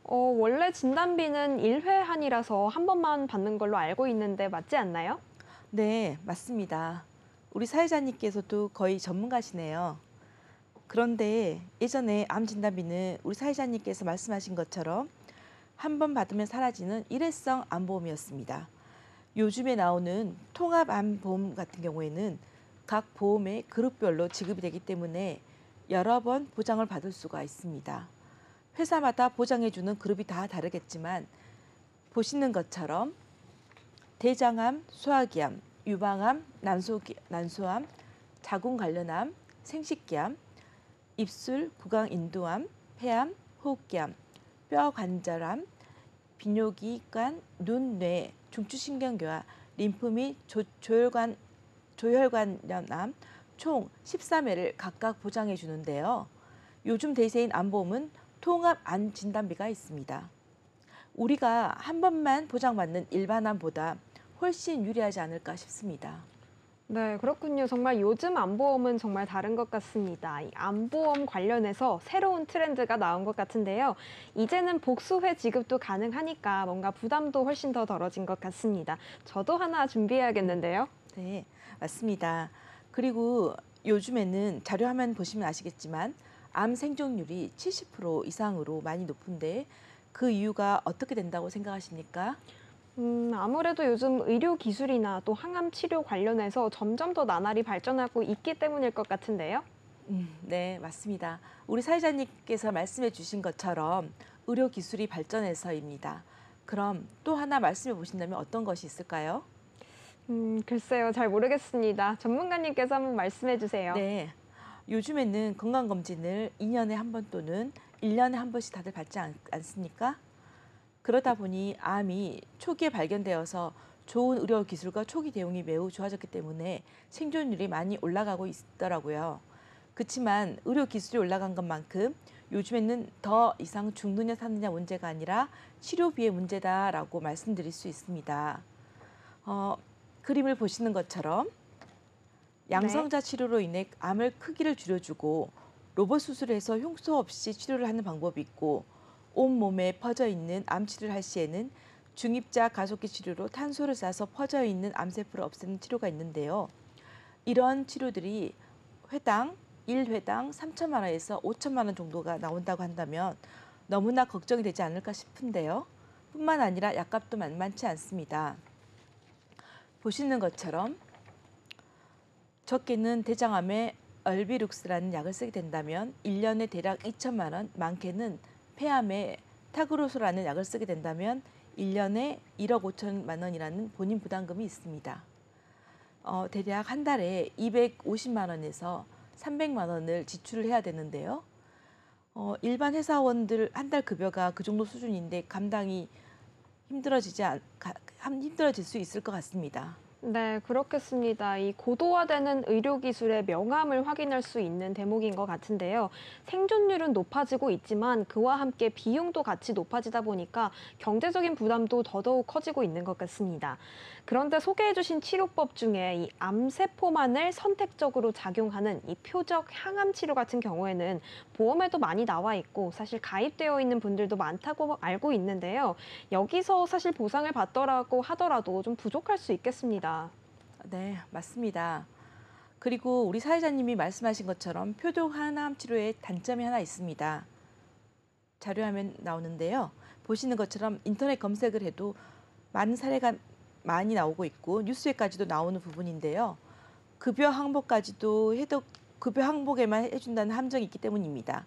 [SPEAKER 1] 원래 진단비는 1회 한이라서 한 번만 받는 걸로 알고 있는데 맞지 않나요?
[SPEAKER 4] 네, 맞습니다. 우리 사회자님께서도 거의 전문가시네요. 그런데 예전에 암 진단비는 우리 사회자님께서 말씀하신 것처럼 한 번 받으면 사라지는 일회성 암보험이었습니다. 요즘에 나오는 통합암보험 같은 경우에는 각 보험의 그룹별로 지급이 되기 때문에 여러 번 보장을 받을 수가 있습니다. 회사마다 보장해주는 그룹이 다 다르겠지만 보시는 것처럼 대장암, 소화기암, 유방암, 난소암, 자궁 관련암, 생식기암, 입술, 구강 인두암, 폐암, 호흡기암, 뼈 관절암, 비뇨기관, 눈, 뇌, 중추신경교화, 림프 및 조혈관염암 총 13회를 각각 보장해 주는데요. 요즘 대세인 암보험은 통합 암 진단비가 있습니다. 우리가 한 번만 보장받는 일반암보다 훨씬 유리하지 않을까 싶습니다.
[SPEAKER 1] 네, 그렇군요. 정말 요즘 암보험은 정말 다른 것 같습니다. 이 암보험 관련해서 새로운 트렌드가 나온 것 같은데요. 이제는 복수회 지급도 가능하니까 뭔가 부담도 훨씬 더 덜어진 것 같습니다. 저도 하나 준비해야겠는데요.
[SPEAKER 4] 네, 맞습니다. 그리고 요즘에는 자료화면 보시면 아시겠지만 암 생존율이 70% 이상으로 많이 높은데 그 이유가 어떻게 된다고 생각하십니까?
[SPEAKER 1] 아무래도 요즘 의료 기술이나 또 항암 치료 관련해서 점점 더 나날이 발전하고 있기 때문일 것 같은데요.
[SPEAKER 4] 네, 맞습니다. 우리 사회자님께서 말씀해 주신 것처럼 의료 기술이 발전해서입니다. 그럼 또 하나 말씀해 보신다면 어떤 것이 있을까요?
[SPEAKER 1] 글쎄요, 잘 모르겠습니다. 전문가님께서 한번 말씀해 주세요.
[SPEAKER 4] 네, 요즘에는 건강검진을 2년에 한 번 또는 1년에 한 번씩 다들 받지 않습니까? 그러다 보니 암이 초기에 발견되어서 좋은 의료 기술과 초기 대응이 매우 좋아졌기 때문에 생존율이 많이 올라가고 있더라고요. 그렇지만 의료 기술이 올라간 것만큼 요즘에는 더 이상 죽느냐 사느냐 문제가 아니라 치료비의 문제다라고 말씀드릴 수 있습니다. 그림을 보시는 것처럼 양성자 치료로 인해 암을 크기를 줄여주고 로봇 수술을 해서 흉소 없이 치료를 하는 방법이 있고 온몸에 퍼져 있는 암 치료를 할 시에는 중입자 가속기 치료로 탄소를 쏴서 퍼져 있는 암세포를 없애는 치료가 있는데요. 이런 치료들이 회당 1회당 3천만 원에서 5천만 원 정도가 나온다고 한다면 너무나 걱정이 되지 않을까 싶은데요. 뿐만 아니라 약값도 만만치 않습니다. 보시는 것처럼 적게는 대장암에 얼비룩스라는 약을 쓰게 된다면 1년에 대략 2천만 원, 많게는 폐암에 타그로소라는 약을 쓰게 된다면 1년에 1억 5천만 원이라는 본인 부담금이 있습니다. 대략 한 달에 250만 원에서 300만 원을 지출을 해야 되는데요. 일반 회사원들 한 달 급여가 그 정도 수준인데 감당이 힘들어질 수 있을 것 같습니다.
[SPEAKER 1] 네, 그렇겠습니다. 이 고도화되는 의료기술의 명암을 확인할 수 있는 대목인 것 같은데요. 생존율은 높아지고 있지만 그와 함께 비용도 같이 높아지다 보니까 경제적인 부담도 더더욱 커지고 있는 것 같습니다. 그런데 소개해주신 치료법 중에 이 암세포만을 선택적으로 작용하는 이 표적 항암 치료 같은 경우에는 보험에도 많이 나와 있고 사실 가입되어 있는 분들도 많다고 알고 있는데요. 여기서 사실 보상을 받더라고 하더라도 좀 부족할 수 있겠습니다.
[SPEAKER 4] 네, 맞습니다. 그리고 우리 사회자님이 말씀하신 것처럼 표적 항암 치료의 단점이 하나 있습니다. 자료화면 나오는데요. 보시는 것처럼 인터넷 검색을 해도 많은 사례가 많이 나오고 있고 뉴스에까지도 나오는 부분인데요. 급여 항복까지도 해도 급여 항복에만 해준다는 함정이 있기 때문입니다.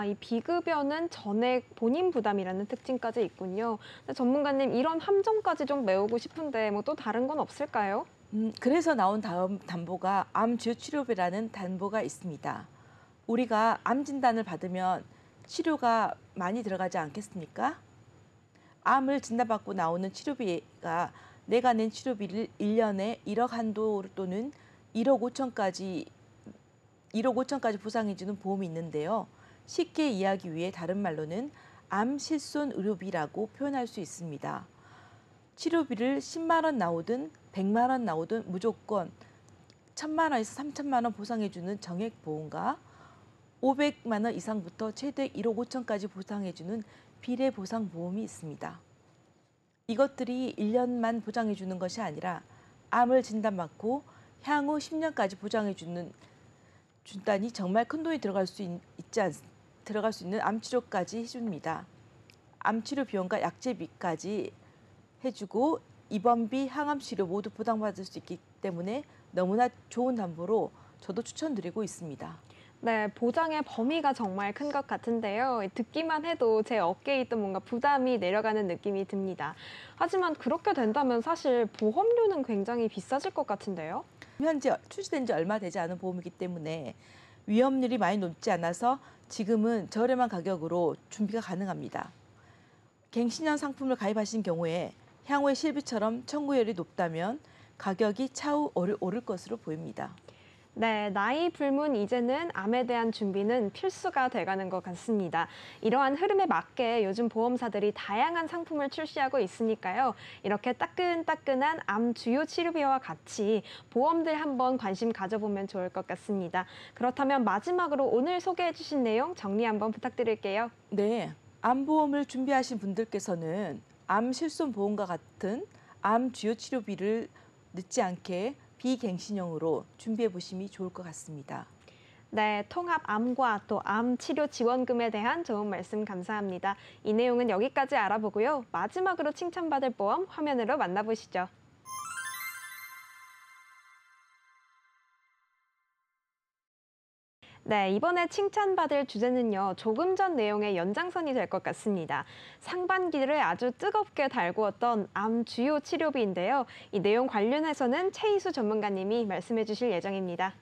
[SPEAKER 1] 이 비급여는 전액 본인 부담이라는 특징까지 있군요. 근데 전문가님, 이런 함정까지 좀 메우고 싶은데 뭐 또 다른 건 없을까요?
[SPEAKER 4] 그래서 나온 다음 담보가 암 주요 치료비라는 담보가 있습니다. 우리가 암 진단을 받으면 치료가 많이 들어가지 않겠습니까? 암을 진단받고 나오는 치료비가 내가 낸 치료비를 1년에 1억 한도 또는 1억 5천까지 보상해주는 보험이 있는데요. 쉽게 이해하기 위해 다른 말로는 암 실손 의료비라고 표현할 수 있습니다. 치료비를 10만 원 나오든 100만 원 나오든 무조건 1,000만 원에서 3천만 원 보상해주는 정액 보험과 500만 원 이상부터 최대 1억 5천까지 보상해주는 비례 보상 보험이 있습니다. 이것들이 1년만 보장해주는 것이 아니라 암을 진단받고 향후 10년까지 준다니 정말 큰 돈이 들어갈 수 있는 암 치료까지 해줍니다. 암 치료 비용과 약제비까지 해주고 입원비, 항암 치료 모두 보장받을 수 있기 때문에 너무나 좋은 담보로 저도 추천드리고 있습니다.
[SPEAKER 1] 네, 보장의 범위가 정말 큰 것 같은데요. 듣기만 해도 제 어깨에 있던 뭔가 부담이 내려가는 느낌이 듭니다. 하지만 그렇게 된다면 사실 보험료는 굉장히 비싸질 것 같은데요.
[SPEAKER 4] 현재 출시된 지 얼마 되지 않은 보험이기 때문에 위험률이 많이 높지 않아서 지금은 저렴한 가격으로 준비가 가능합니다. 갱신형 상품을 가입하신 경우에 향후의 실비처럼 청구율이 높다면 가격이 차후 오를 것으로 보입니다.
[SPEAKER 1] 네, 나이 불문 이제는 암에 대한 준비는 필수가 돼가는 것 같습니다. 이러한 흐름에 맞게 요즘 보험사들이 다양한 상품을 출시하고 있으니까요. 이렇게 따끈따끈한 암 주요 치료비와 같이 보험들 한번 관심 가져보면 좋을 것 같습니다. 그렇다면 마지막으로 오늘 소개해 주신 내용 정리 한번 부탁드릴게요.
[SPEAKER 4] 네, 암보험을 준비하신 분들께서는 암 실손 보험과 같은 암 주요 치료비를 늦지 않게 비갱신형으로 준비해 보심이 좋을 것 같습니다.
[SPEAKER 1] 네, 통합암과 또 암 치료 지원금에 대한 좋은 말씀 감사합니다. 이 내용은 여기까지 알아보고요. 마지막으로 칭찬받을 보험 화면으로 만나보시죠. 네, 이번에 칭찬받을 주제는요, 조금 전 내용의 연장선이 될 것 같습니다. 상반기를 아주 뜨겁게 달구었던 암 주요 치료비인데요. 이 내용 관련해서는 최희수 전문가님이 말씀해 주실 예정입니다.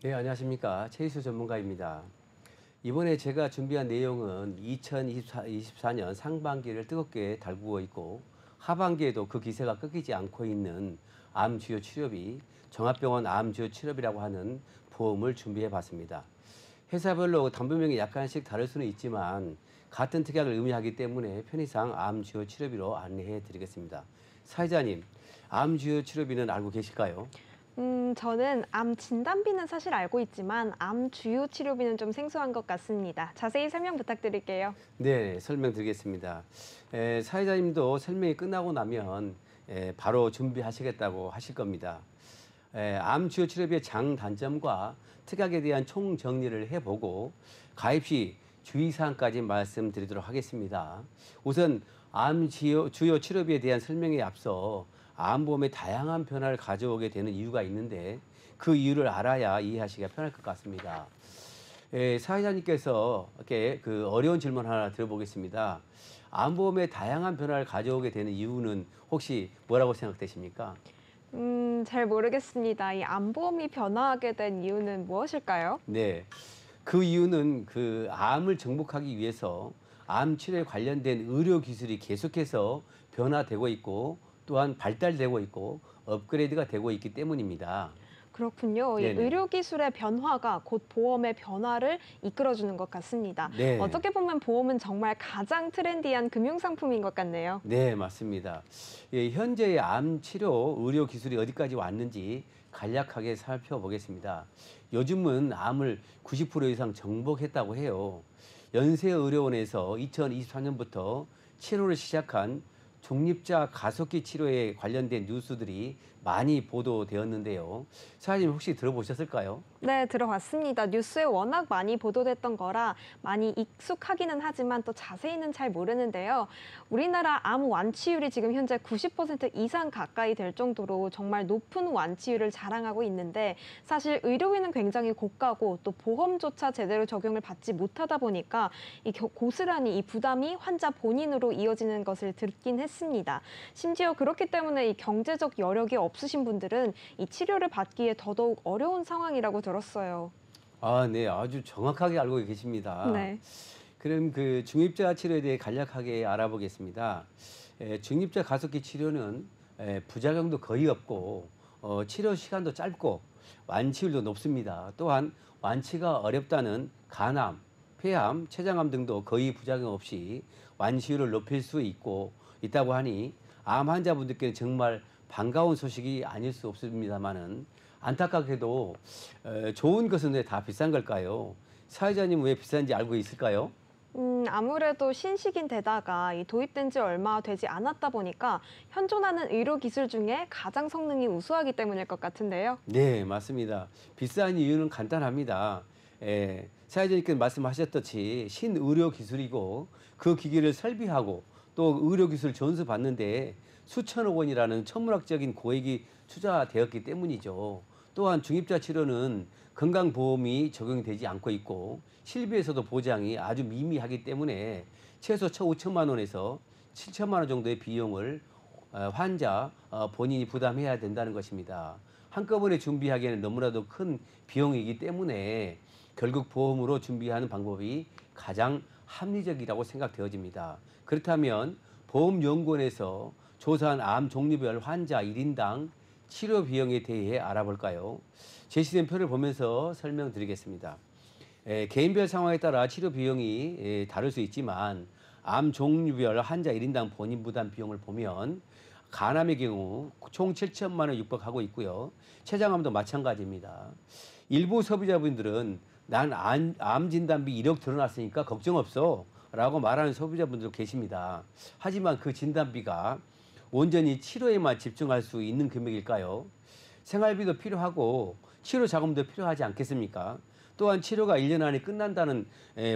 [SPEAKER 5] 네, 안녕하십니까. 최희수 전문가입니다. 이번에 제가 준비한 내용은 2024년 상반기를 뜨겁게 달구고 있고 하반기에도 그 기세가 꺾이지 않고 있는 암 주요 치료비, 종합병원 암 주요 치료비라고 하는 보험을 준비해 봤습니다. 회사별로 담보명이 약간씩 다를 수는 있지만 같은 특약을 의미하기 때문에 편의상 암 주요 치료비로 안내해 드리겠습니다. 사회자님, 암 주요 치료비는 알고 계실까요?
[SPEAKER 1] 저는 암 진단비는 사실 알고 있지만 암 주요 치료비는 좀 생소한 것 같습니다. 자세히 설명 부탁드릴게요.
[SPEAKER 5] 네, 설명드리겠습니다. 사회자님도 설명이 끝나고 나면 바로 준비하시겠다고 하실 겁니다. 암 주요 치료비의 장단점과 특약에 대한 총정리를 해보고 가입 시 주의사항까지 말씀드리도록 하겠습니다. 우선 암 주요 치료비에 대한 설명에 앞서 암보험의 다양한 변화를 가져오게 되는 이유가 있는데 그 이유를 알아야 이해하시기가 편할 것 같습니다. 사회자님께서 이렇게 그 어려운 질문 하나 드려보겠습니다. 암보험의 다양한 변화를 가져오게 되는 이유는 혹시 뭐라고 생각되십니까?
[SPEAKER 1] 잘 모르겠습니다. 이 암보험이 변화하게 된 이유는 무엇일까요?
[SPEAKER 5] 네, 그 이유는 그 암을 정복하기 위해서 암 치료에 관련된 의료 기술이 계속해서 변화되고 있고 또한 발달되고 있고 업그레이드가 되고 있기 때문입니다.
[SPEAKER 1] 그렇군요. 이
[SPEAKER 5] 네네.
[SPEAKER 1] 의료기술의 변화가 곧 보험의 변화를 이끌어주는 것 같습니다.
[SPEAKER 5] 네.
[SPEAKER 1] 어떻게 보면 보험은 정말 가장 트렌디한 금융상품인 것 같네요.
[SPEAKER 5] 네, 맞습니다. 현재의 암 치료 의료 기술이 어디까지 왔는지 간략하게 살펴보겠습니다. 요즘은 암을 90% 이상 정복했다고 해요. 연세의료원에서 2023년부터 치료를 시작한 중립자 가속기 치료에 관련된 뉴스들이 많이 보도되었는데요. 사장님 혹시 들어보셨을까요?
[SPEAKER 1] 네, 들어봤습니다. 뉴스에 워낙 많이 보도됐던 거라 많이 익숙하기는 하지만 또 자세히는 잘 모르는데요. 우리나라 암 완치율이 지금 현재 90% 이상 가까이 될 정도로 정말 높은 완치율을 자랑하고 있는데 사실 의료비는 굉장히 고가고 또 보험조차 제대로 적용을 받지 못하다 보니까 고스란히 이 부담이 환자 본인으로 이어지는 것을 듣긴 했습니다. 심지어 그렇기 때문에 이 경제적 여력이 없으신 분들은 이 치료를 받기에 더더욱 어려운 상황이라고 들었어요.
[SPEAKER 5] 아, 네, 아주 정확하게 알고 계십니다.
[SPEAKER 1] 네.
[SPEAKER 5] 그럼 그 중립자 치료에 대해 간략하게 알아보겠습니다. 중립자 가속기 치료는 부작용도 거의 없고 치료 시간도 짧고 완치율도 높습니다. 또한 완치가 어렵다는 간암, 폐암, 췌장암 등도 거의 부작용 없이 완치율을 높일 수 있다고 하니 암 환자분들께는 정말 반가운 소식이 아닐 수 없습니다만은 안타깝게도 좋은 것은 왜 다 비싼 걸까요? 사회자님 왜 비싼지 알고 있을까요?
[SPEAKER 1] 아무래도 신식인데다가 이 도입된 지 얼마 되지 않았다 보니까 현존하는 의료 기술 중에 가장 성능이 우수하기 때문일 것 같은데요.
[SPEAKER 5] 네, 맞습니다. 비싼 이유는 간단합니다. 사회자님께서 말씀하셨듯이 신의료 기술이고 그 기기를 설비하고 또 의료 기술 전수 받는데 수천억 원이라는 천문학적인 고액이 투자되었기 때문이죠. 또한 중입자 치료는 건강보험이 적용되지 않고 있고 실비에서도 보장이 아주 미미하기 때문에 최소 5천만 원에서 7천만 원 정도의 비용을 환자 본인이 부담해야 된다는 것입니다. 한꺼번에 준비하기에는 너무나도 큰 비용이기 때문에 결국 보험으로 준비하는 방법이 가장 합리적이라고 생각되어집니다. 그렇다면 보험연구원에서 조사한 암 종류별 환자 1인당 치료 비용에 대해 알아볼까요? 제시된 표를 보면서 설명드리겠습니다. 개인별 상황에 따라 치료 비용이 다를 수 있지만 암 종류별 환자 1인당 본인 부담 비용을 보면 간암의 경우 총 7천만 원 육박하고 있고요. 췌장암도 마찬가지입니다. 일부 소비자분들은 난 암 진단비 1억 들어놨으니까 걱정 없어 라고 말하는 소비자분들도 계십니다. 하지만 그 진단비가 온전히 치료에만 집중할 수 있는 금액일까요? 생활비도 필요하고 치료 자금도 필요하지 않겠습니까? 또한 치료가 1년 안에 끝난다는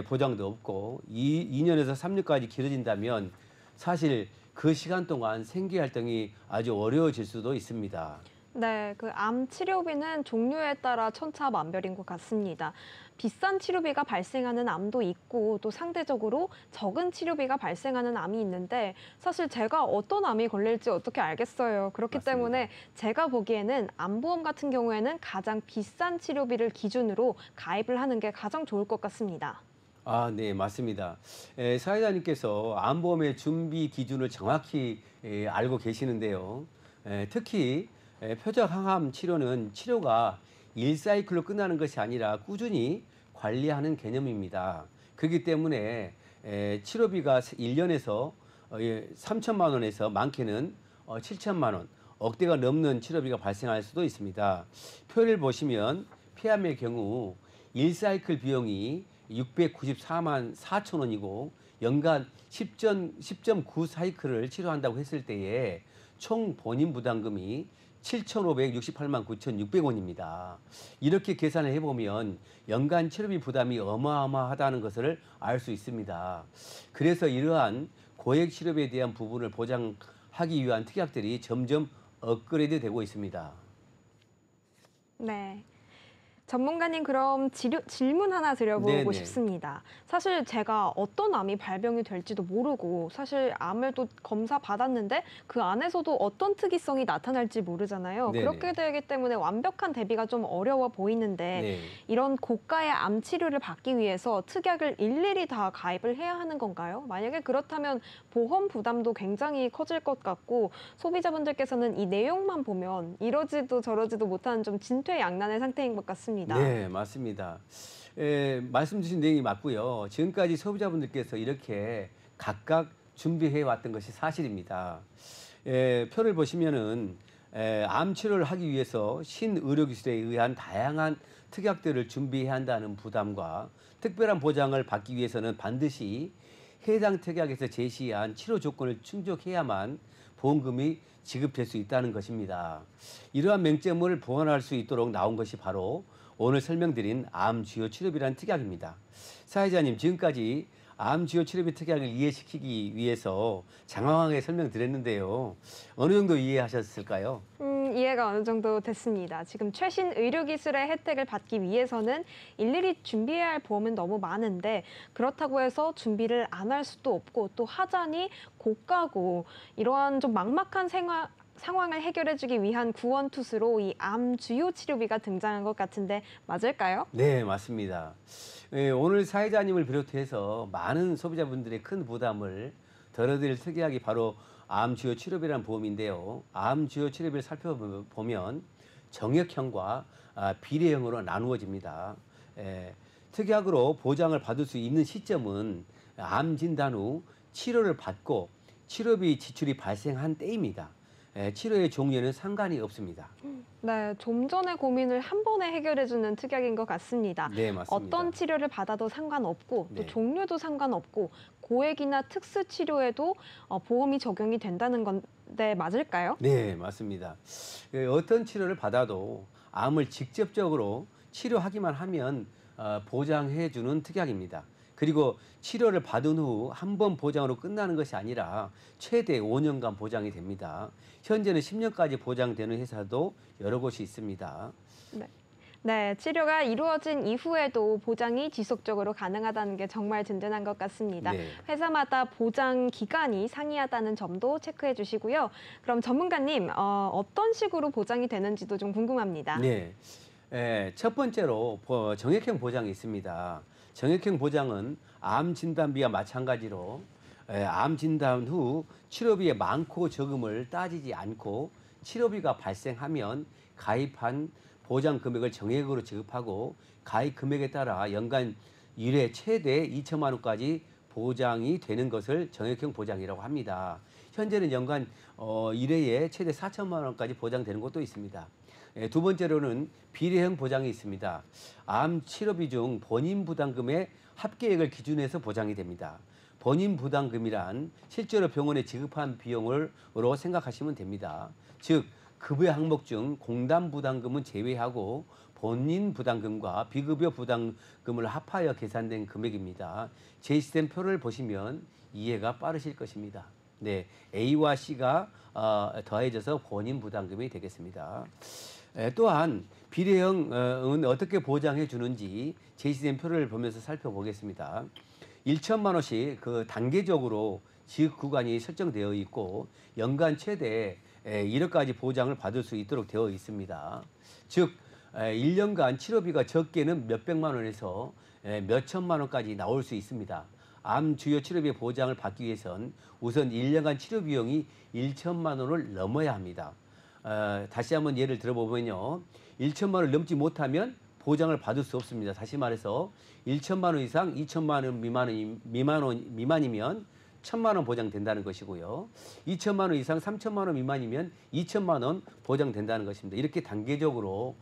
[SPEAKER 5] 보장도 없고 2년에서 3년까지 길어진다면 사실 그 시간 동안 생계 활동이 아주 어려워질 수도 있습니다.
[SPEAKER 1] 네, 그 암 치료비는 종류에 따라 천차만별인 것 같습니다. 비싼 치료비가 발생하는 암도 있고 또 상대적으로 적은 치료비가 발생하는 암이 있는데 사실 제가 어떤 암이 걸릴지 어떻게 알겠어요. 그렇기
[SPEAKER 5] 맞습니다.
[SPEAKER 1] 때문에 제가 보기에는 암보험 같은 경우에는 가장 비싼 치료비를 기준으로 가입을 하는 게 가장 좋을 것 같습니다.
[SPEAKER 5] 아, 네, 맞습니다. 사회자님께서 암보험의 준비 기준을 정확히 알고 계시는데요. 특히 표적 항암 치료는 치료가 1사이클로 끝나는 것이 아니라 꾸준히 관리하는 개념입니다. 그렇기 때문에 치료비가 1년에서 3천만 원에서 많게는 7천만 원, 억대가 넘는 치료비가 발생할 수도 있습니다. 표를 보시면 폐암의 경우 1사이클 비용이 694만 4천 원이고 연간 10.9 사이클을 치료한다고 했을 때에 총 본인 부담금이 7,568만 9,600원입니다. 이렇게 계산을 해보면 연간 치료비 부담이 어마어마하다는 것을 알 수 있습니다. 그래서 이러한 고액 치료비에 대한 부분을 보장하기 위한 특약들이 점점 업그레이드 되고 있습니다.
[SPEAKER 1] 네. 전문가님 그럼 질문 하나 드려보고
[SPEAKER 5] 네네.
[SPEAKER 1] 싶습니다. 사실 제가 어떤 암이 발병이 될지도 모르고 사실 암을 또 검사 받았는데 그 안에서도 어떤 특이성이 나타날지 모르잖아요.
[SPEAKER 5] 네네.
[SPEAKER 1] 그렇게 되기 때문에 완벽한 대비가 좀 어려워 보이는데
[SPEAKER 5] 네.
[SPEAKER 1] 이런 고가의 암 치료를 받기 위해서 특약을 일일이 다 가입을 해야 하는 건가요? 만약에 그렇다면 보험 부담도 굉장히 커질 것 같고 소비자분들께서는 이 내용만 보면 이러지도 저러지도 못하는 좀 진퇴양난의 상태인 것 같습니다.
[SPEAKER 5] 네, 맞습니다. 말씀 주신 내용이 맞고요. 지금까지 소비자분들께서 이렇게 각각 준비해 왔던 것이 사실입니다. 표를 보시면은 암 치료를 하기 위해서 신의료기술에 의한 다양한 특약들을 준비해야 한다는 부담과 특별한 보장을 받기 위해서는 반드시 해당 특약에서 제시한 치료 조건을 충족해야만 보험금이 지급될 수 있다는 것입니다. 이러한 맹점을 보완할 수 있도록 나온 것이 바로 오늘 설명드린 암 주요 치료비라는 특약입니다. 사회자님, 지금까지 암 주요 치료비 특약을 이해시키기 위해서 장황하게 설명드렸는데요. 어느 정도 이해하셨을까요?
[SPEAKER 1] 이해가 어느 정도 됐습니다. 지금 최신 의료기술의 혜택을 받기 위해서는 일일이 준비해야 할 보험은 너무 많은데 그렇다고 해서 준비를 안 할 수도 없고 또 하자니 고가고 이러한 좀 막막한 상황을 해결해주기 위한 구원투수로 이 암 주요 치료비가 등장한 것 같은데 맞을까요?
[SPEAKER 5] 네, 맞습니다. 오늘 사회자님을 비롯해서 많은 소비자분들의 큰 부담을 덜어드릴 특약이 바로 암 주요 치료비라는 보험인데요. 암 주요 치료비를 살펴보면 정액형과 비례형으로 나누어집니다. 특약으로 보장을 받을 수 있는 시점은 암 진단 후 치료를 받고 치료비 지출이 발생한 때입니다. 치료의 종류에는 상관이 없습니다.
[SPEAKER 1] 네, 좀 전의 고민을 한 번에 해결해주는 특약인 것 같습니다.
[SPEAKER 5] 네, 맞습니다.
[SPEAKER 1] 어떤 치료를 받아도 상관없고 또
[SPEAKER 5] 네.
[SPEAKER 1] 종류도 상관없고 고액이나 특수 치료에도 보험이 적용이 된다는 건데 맞을까요?
[SPEAKER 5] 네, 맞습니다. 어떤 치료를 받아도 암을 직접적으로 치료하기만 하면 보장해주는 특약입니다. 그리고 치료를 받은 후 한 번 보장으로 끝나는 것이 아니라 최대 5년간 보장이 됩니다. 현재는 10년까지 보장되는 회사도 여러 곳이 있습니다.
[SPEAKER 1] 네, 치료가 이루어진 이후에도 보장이 지속적으로 가능하다는 게 정말 든든한 것 같습니다.
[SPEAKER 5] 네.
[SPEAKER 1] 회사마다 보장 기간이 상이하다는 점도 체크해 주시고요. 그럼 전문가님, 어떤 식으로 보장이 되는지도 좀 궁금합니다.
[SPEAKER 5] 네. 첫 번째로 정액형 보장이 있습니다. 정액형 보장은 암 진단비와 마찬가지로 암 진단 후 치료비의 많고 적음을 따지지 않고 치료비가 발생하면 가입한 보장 금액을 정액으로 지급하고 가입 금액에 따라 연간 1회 최대 2천만 원까지 보장이 되는 것을 정액형 보장이라고 합니다. 현재는 연간 1회에 최대 4천만 원까지 보장되는 곳도 있습니다. 두 번째로는 비례형 보장이 있습니다. 암 치료비 중 본인 부담금의 합계액을 기준해서 보장이 됩니다. 본인 부담금이란 실제로 병원에 지급한 비용으로 생각하시면 됩니다. 즉 급여 항목 중 공단 부담금은 제외하고 본인 부담금과 비급여 부담금을 합하여 계산된 금액입니다. 제시된 표를 보시면 이해가 빠르실 것입니다. 네, A와 C가 더해져서 본인 부담금이 되겠습니다. 또한 비례형은 어떻게 보장해 주는지 제시된 표를 보면서 살펴보겠습니다. 1천만 원씩 그 단계적으로 지급 구간이 설정되어 있고 연간 최대 1억까지 보장을 받을 수 있도록 되어 있습니다. 즉 1년간 치료비가 적게는 몇백만 원에서 몇천만 원까지 나올 수 있습니다. 암 주요 치료비 보장을 받기 위해선 우선 1년간 치료 비용이 1천만 원을 넘어야 합니다. 다시 한번 예를 들어보면요. 1천만 원을 넘지 못하면 보장을 받을 수 없습니다. 다시 말해서 1천만 원 이상 2천만 원 미만이면 1천만 원 보장된다는 것이고요. 2천만 원 이상 3천만 원 미만이면 2천만 원 보장된다는 것입니다. 이렇게 단계적으로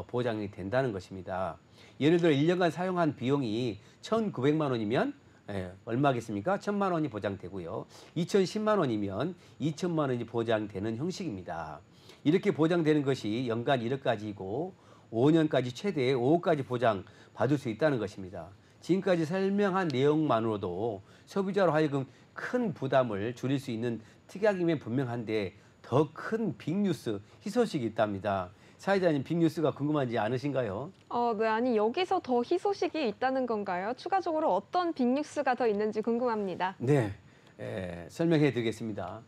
[SPEAKER 5] 보장이 된다는 것입니다. 예를 들어 1년간 사용한 비용이 1,900만 원이면 얼마겠습니까? 1,000만 원이 보장되고요. 2,010만 원이면 2천만 원이 보장되는 형식입니다. 이렇게 보장되는 것이 연간 1억까지이고 5년까지 최대 5억까지 보장받을 수 있다는 것입니다. 지금까지 설명한 내용만으로도 소비자로 하여금 큰 부담을 줄일 수 있는 특약이면 분명한데 더 큰 빅뉴스, 희소식이 있답니다. 사회자님, 빅뉴스가 궁금하지 않으신가요?
[SPEAKER 1] 네, 아니 여기서 더 희소식이 있다는 건가요? 추가적으로 어떤 빅뉴스가 더 있는지 궁금합니다.
[SPEAKER 5] 네, 설명해 드리겠습니다.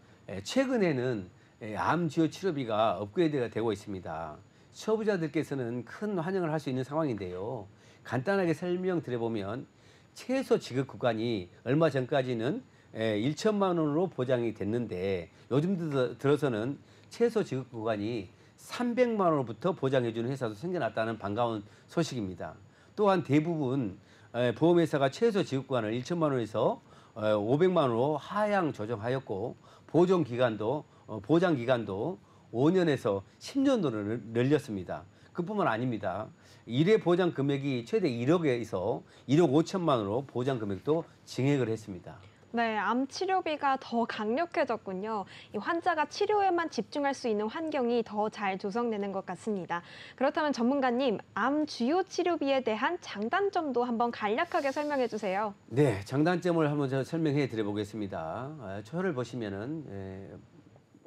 [SPEAKER 5] 최근에는 암 주요 치료비가 업그레이드가 되고 있습니다. 소비자들께서는 큰 환영을 할 수 있는 상황인데요. 간단하게 설명드려보면 최소 지급 구간이 얼마 전까지는 1천만 원으로 보장이 됐는데 요즘 들어서는 최소 지급 구간이 300만 원부터 보장해주는 회사도 생겨났다는 반가운 소식입니다. 또한 대부분 보험회사가 최소 지급 구간을 1천만 원에서 500만 원으로 하향 조정하였고 보장 기간도 5년에서 10년으로 늘렸습니다. 그뿐만 아닙니다. 1회 보장 금액이 최대 1억에서 1억 5천만 원으로 보장 금액도 증액을 했습니다.
[SPEAKER 1] 네, 암 치료비가 더 강력해졌군요. 이 환자가 치료에만 집중할 수 있는 환경이 더 잘 조성되는 것 같습니다. 그렇다면 전문가님, 암 주요 치료비에 대한 장단점도 한번 간략하게 설명해 주세요.
[SPEAKER 5] 네, 장단점을 한번 설명해 드려보겠습니다. 표를 보시면은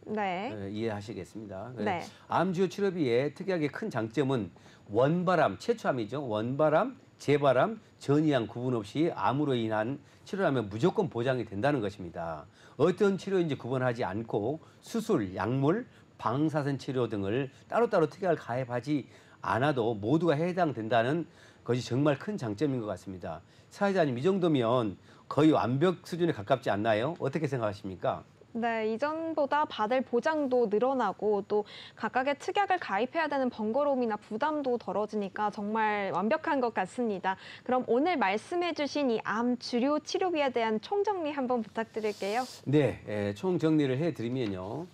[SPEAKER 1] 네.
[SPEAKER 5] 이해하시겠습니다.
[SPEAKER 1] 네.
[SPEAKER 5] 암 주요 치료비의 특이하게 큰 장점은 원바람, 최초암이죠. 원바람, 재바람, 전이양 구분 없이 암으로 인한 치료라면 무조건 보장이 된다는 것입니다. 어떤 치료인지 구분하지 않고 수술, 약물, 방사선 치료 등을 따로따로 특약을 가입하지 않아도 모두가 해당된다는 것이 정말 큰 장점인 것 같습니다. 사회자님, 이 정도면 거의 완벽 수준에 가깝지 않나요? 어떻게 생각하십니까?
[SPEAKER 1] 네, 이전보다 받을 보장도 늘어나고 또 각각의 특약을 가입해야 되는 번거로움이나 부담도 덜어지니까 정말 완벽한 것 같습니다. 그럼 오늘 말씀해 주신 이 암 주요 치료비에 대한 총정리 한번 부탁드릴게요.
[SPEAKER 5] 네, 총정리를 해드리면요.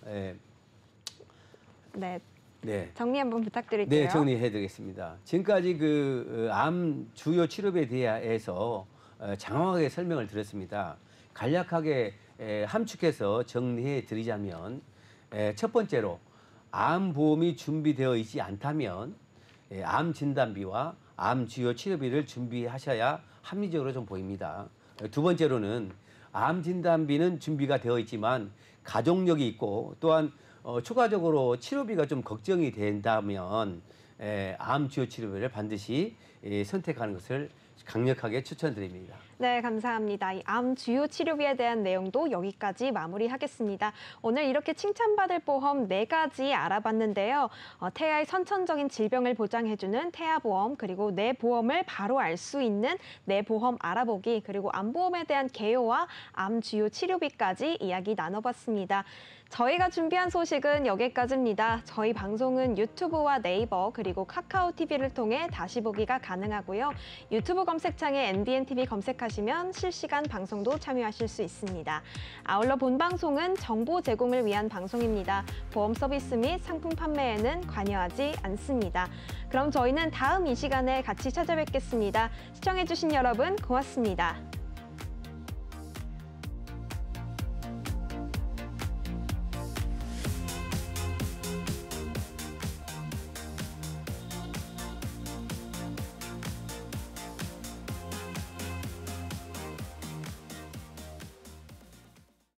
[SPEAKER 1] 네, 정리 한번 부탁드릴게요.
[SPEAKER 5] 네, 정리해드리겠습니다. 지금까지 암 주요 치료비에 대해서 장황하게 설명을 드렸습니다. 간략하게 함축해서 정리해 드리자면 첫 번째로 암 보험이 준비되어 있지 않다면 암 진단비와 암 주요 치료비를 준비하셔야 합리적으로 좀 보입니다. 두 번째로는 암 진단비는 준비가 되어 있지만 가족력이 있고 또한 추가적으로 치료비가 좀 걱정이 된다면 암 주요 치료비를 반드시 선택하는 것을 강력하게 추천드립니다.
[SPEAKER 1] 네, 감사합니다. 이 암 주요 치료비에 대한 내용도 여기까지 마무리하겠습니다. 오늘 이렇게 칭찬받을 보험 4가지 알아봤는데요. 태아의 선천적인 질병을 보장해주는 태아보험, 그리고 내 보험을 바로 알 수 있는 내 보험 알아보기, 그리고 암보험에 대한 개요와 암 주요 치료비까지 이야기 나눠봤습니다. 저희가 준비한 소식은 여기까지입니다. 저희 방송은 유튜브와 네이버 그리고 카카오 TV를 통해 다시 보기가 가능하고요. 유튜브 검색창에 NDN-TV 검색하시면 실시간 방송도 참여하실 수 있습니다. 아울러 본 방송은 정보 제공을 위한 방송입니다. 보험 서비스 및 상품 판매에는 관여하지 않습니다. 그럼 저희는 다음 이 시간에 같이 찾아뵙겠습니다. 시청해주신 여러분 고맙습니다.